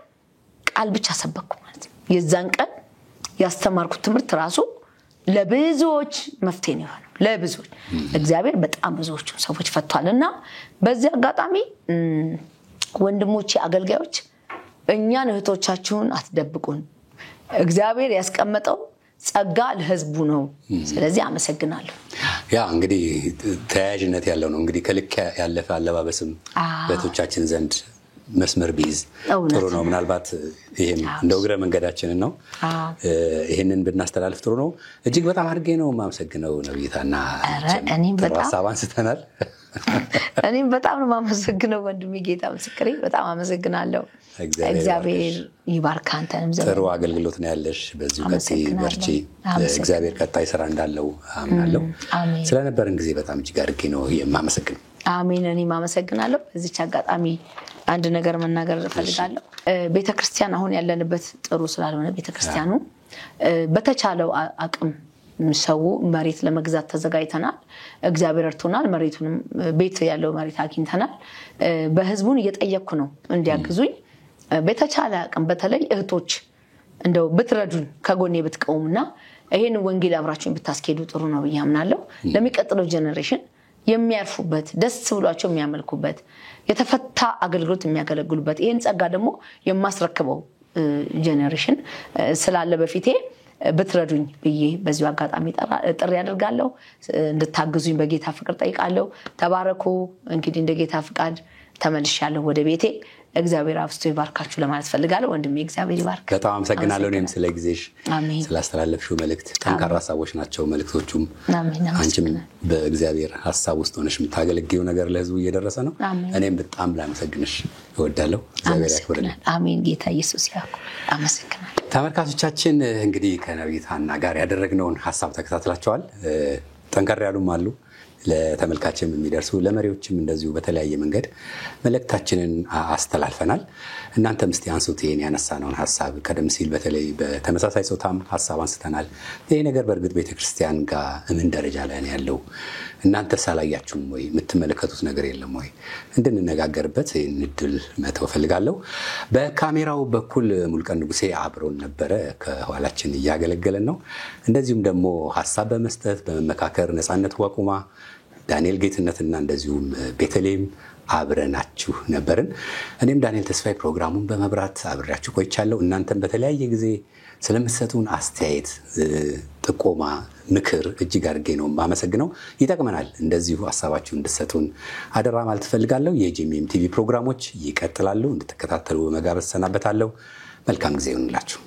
ቃል ብቻ ሰበኩ ማለት ነው የዛን ቀን ያስተማርኩት ትምህርት ራሱ ለብዙዎች መፍትሄ ነው ለብዙዎች እግዚአብሔር በጣም ብዙዎች ሰዎች ፈቷልና በዚህ አጋጣሚ ወንድሞቼ አገልጋዮች እኛን እህቶቻችሁን አትደብቁን እግዚአብሔር ያስቀመጠው ጸጋ ለህዝቡ ነው ስለዚህ አመሰግናለሁ ያ እንግዲህ ተያያዥነት ያለው ነው እንግዲህ ከልክ ያለፈ አለባበስም በእህቶቻችን ዘንድ መስመር ቢዝ ጥሩ ነው ምናልባት ይሄም እንደው ግረ መንገዳችንን ነው ይሄንን ብናስተላልፍ ጥሩ ነው እጅግ በጣም አድርጌ ነው ማመሰግነው ነብይታና እኔም በጣም ሐሳባን ስተናል እኔም በጣም ነው ማመሰግነው ወንድሜ ጌታ ምስክሬ በጣም አመሰግናለሁ እግዚአብሔር ይባርክ አንተንም ዘመን ጥሩ አገልግሎት ነው ያለሽ በዚሁ ቀጥይ በርቺ እግዚአብሔር ቀጣይ ስራ እንዳለው አምናለሁ ስለነበረን ጊዜ በጣም እጅግ አድርጌ ነው የማመሰግነው አሜን እኔ ማመሰግናለሁ በዚች አጋጣሚ አንድ ነገር መናገር ፈልጋለሁ ቤተክርስቲያን አሁን ያለንበት ጥሩ ስላልሆነ ቤተክርስቲያኑ በተቻለው አቅም ሰው መሬት ለመግዛት ተዘጋጅተናል እግዚአብሔር እርቶናል መሬቱንም ቤት ያለው መሬት አግኝተናል በህዝቡን እየጠየቅኩ ነው እንዲያግዙኝ በተቻለ አቅም በተለይ እህቶች እንደው ብትረዱን ከጎኔ ብትቀውምና ይሄን ወንጌል አብራችሁን ብታስኬዱ ጥሩ ነው ያምናለሁ ለሚቀጥለው ጄነሬሽን የሚያርፉበት ደስ ብሏቸው የሚያመልኩበት የተፈታ አገልግሎት የሚያገለግሉበት ይሄን ጸጋ ደግሞ የማስረክበው ጄነሬሽን ስላለ በፊቴ ብትረዱኝ ብዬ በዚሁ አጋጣሚ ጥሪ ያደርጋለሁ እንድታግዙኝ በጌታ ፍቅር ጠይቃለሁ ተባረኩ እንግዲህ እንደ ጌታ ፍቃድ ተመልሻለሁ ወደ ቤቴ እግዚአብሔር አብስቶ ይባርካችሁ ለማለት ፈልጋለሁ ወንድሜ እግዚአብሔር ይባርክ በጣም አመሰግናለሁ እኔም ስለ ጊዜሽ ስላስተላለፍሽው መልእክት ጠንካራ ሐሳቦች ናቸው መልእክቶቹም አንቺም በእግዚአብሔር ሐሳብ ውስጥ ሆነሽ የምታገለግዪው ነገር ለህዝቡ እየደረሰ ነው እኔም በጣም ላመሰግንሽ እወዳለሁ እግዚአብሔር ያክብርልኝ አሜን ጌታ ኢየሱስ ያኩ አመሰግናለሁ ተመልካቾቻችን እንግዲህ ከነብይታና ጋር ያደረግነውን ሐሳብ ተከታትላችኋል ጠንካራ ያሉም አሉ ለተመልካችም የሚደርሱ ለመሪዎችም እንደዚሁ በተለያየ መንገድ መልእክታችንን አስተላልፈናል እናንተም እስቲ አንሱት ይሄን ያነሳነውን ሐሳብ ቀደም ሲል በተለይ በተመሳሳይ ጾታም ሐሳብ አንስተናል ይሄ ነገር በእርግጥ ቤተክርስቲያን ጋር ምን ደረጃ ላይ ነው ያለው እናንተ ሳላያችሁም ወይ የምትመለከቱት ነገር የለም ወይ እንድንነጋገርበት ይሄን እድል መተው ፈልጋለሁ በካሜራው በኩል ሙልቀን ንጉሴ አብሮን ነበረ ከኋላችን እያገለገለን ነው እንደዚሁም ደግሞ ሐሳብ በመስጠት በመመካከር ነፃነት ዋቁማ ዳንኤል ጌትነትና እንደዚሁም ቤተልሔም አብረናችሁ ነበርን እኔም ዳንኤል ተስፋዬ ፕሮግራሙን በመብራት አብሬያችሁ ቆይቻለሁ እናንተም በተለያየ ጊዜ ስለምትሰጡን አስተያየት ጥቆማ ምክር እጅግ አድርጌ ነው ማመሰግነው ይጠቅመናል እንደዚሁ ሐሳባችሁ እንድትሰጡን አደራ ማለት ፈልጋለሁ የጂኤምኤም ቲቪ ፕሮግራሞች ይቀጥላሉ እንድትከታተሉ በመጋበዝ ሰናበታለሁ መልካም ጊዜ ይሁንላችሁ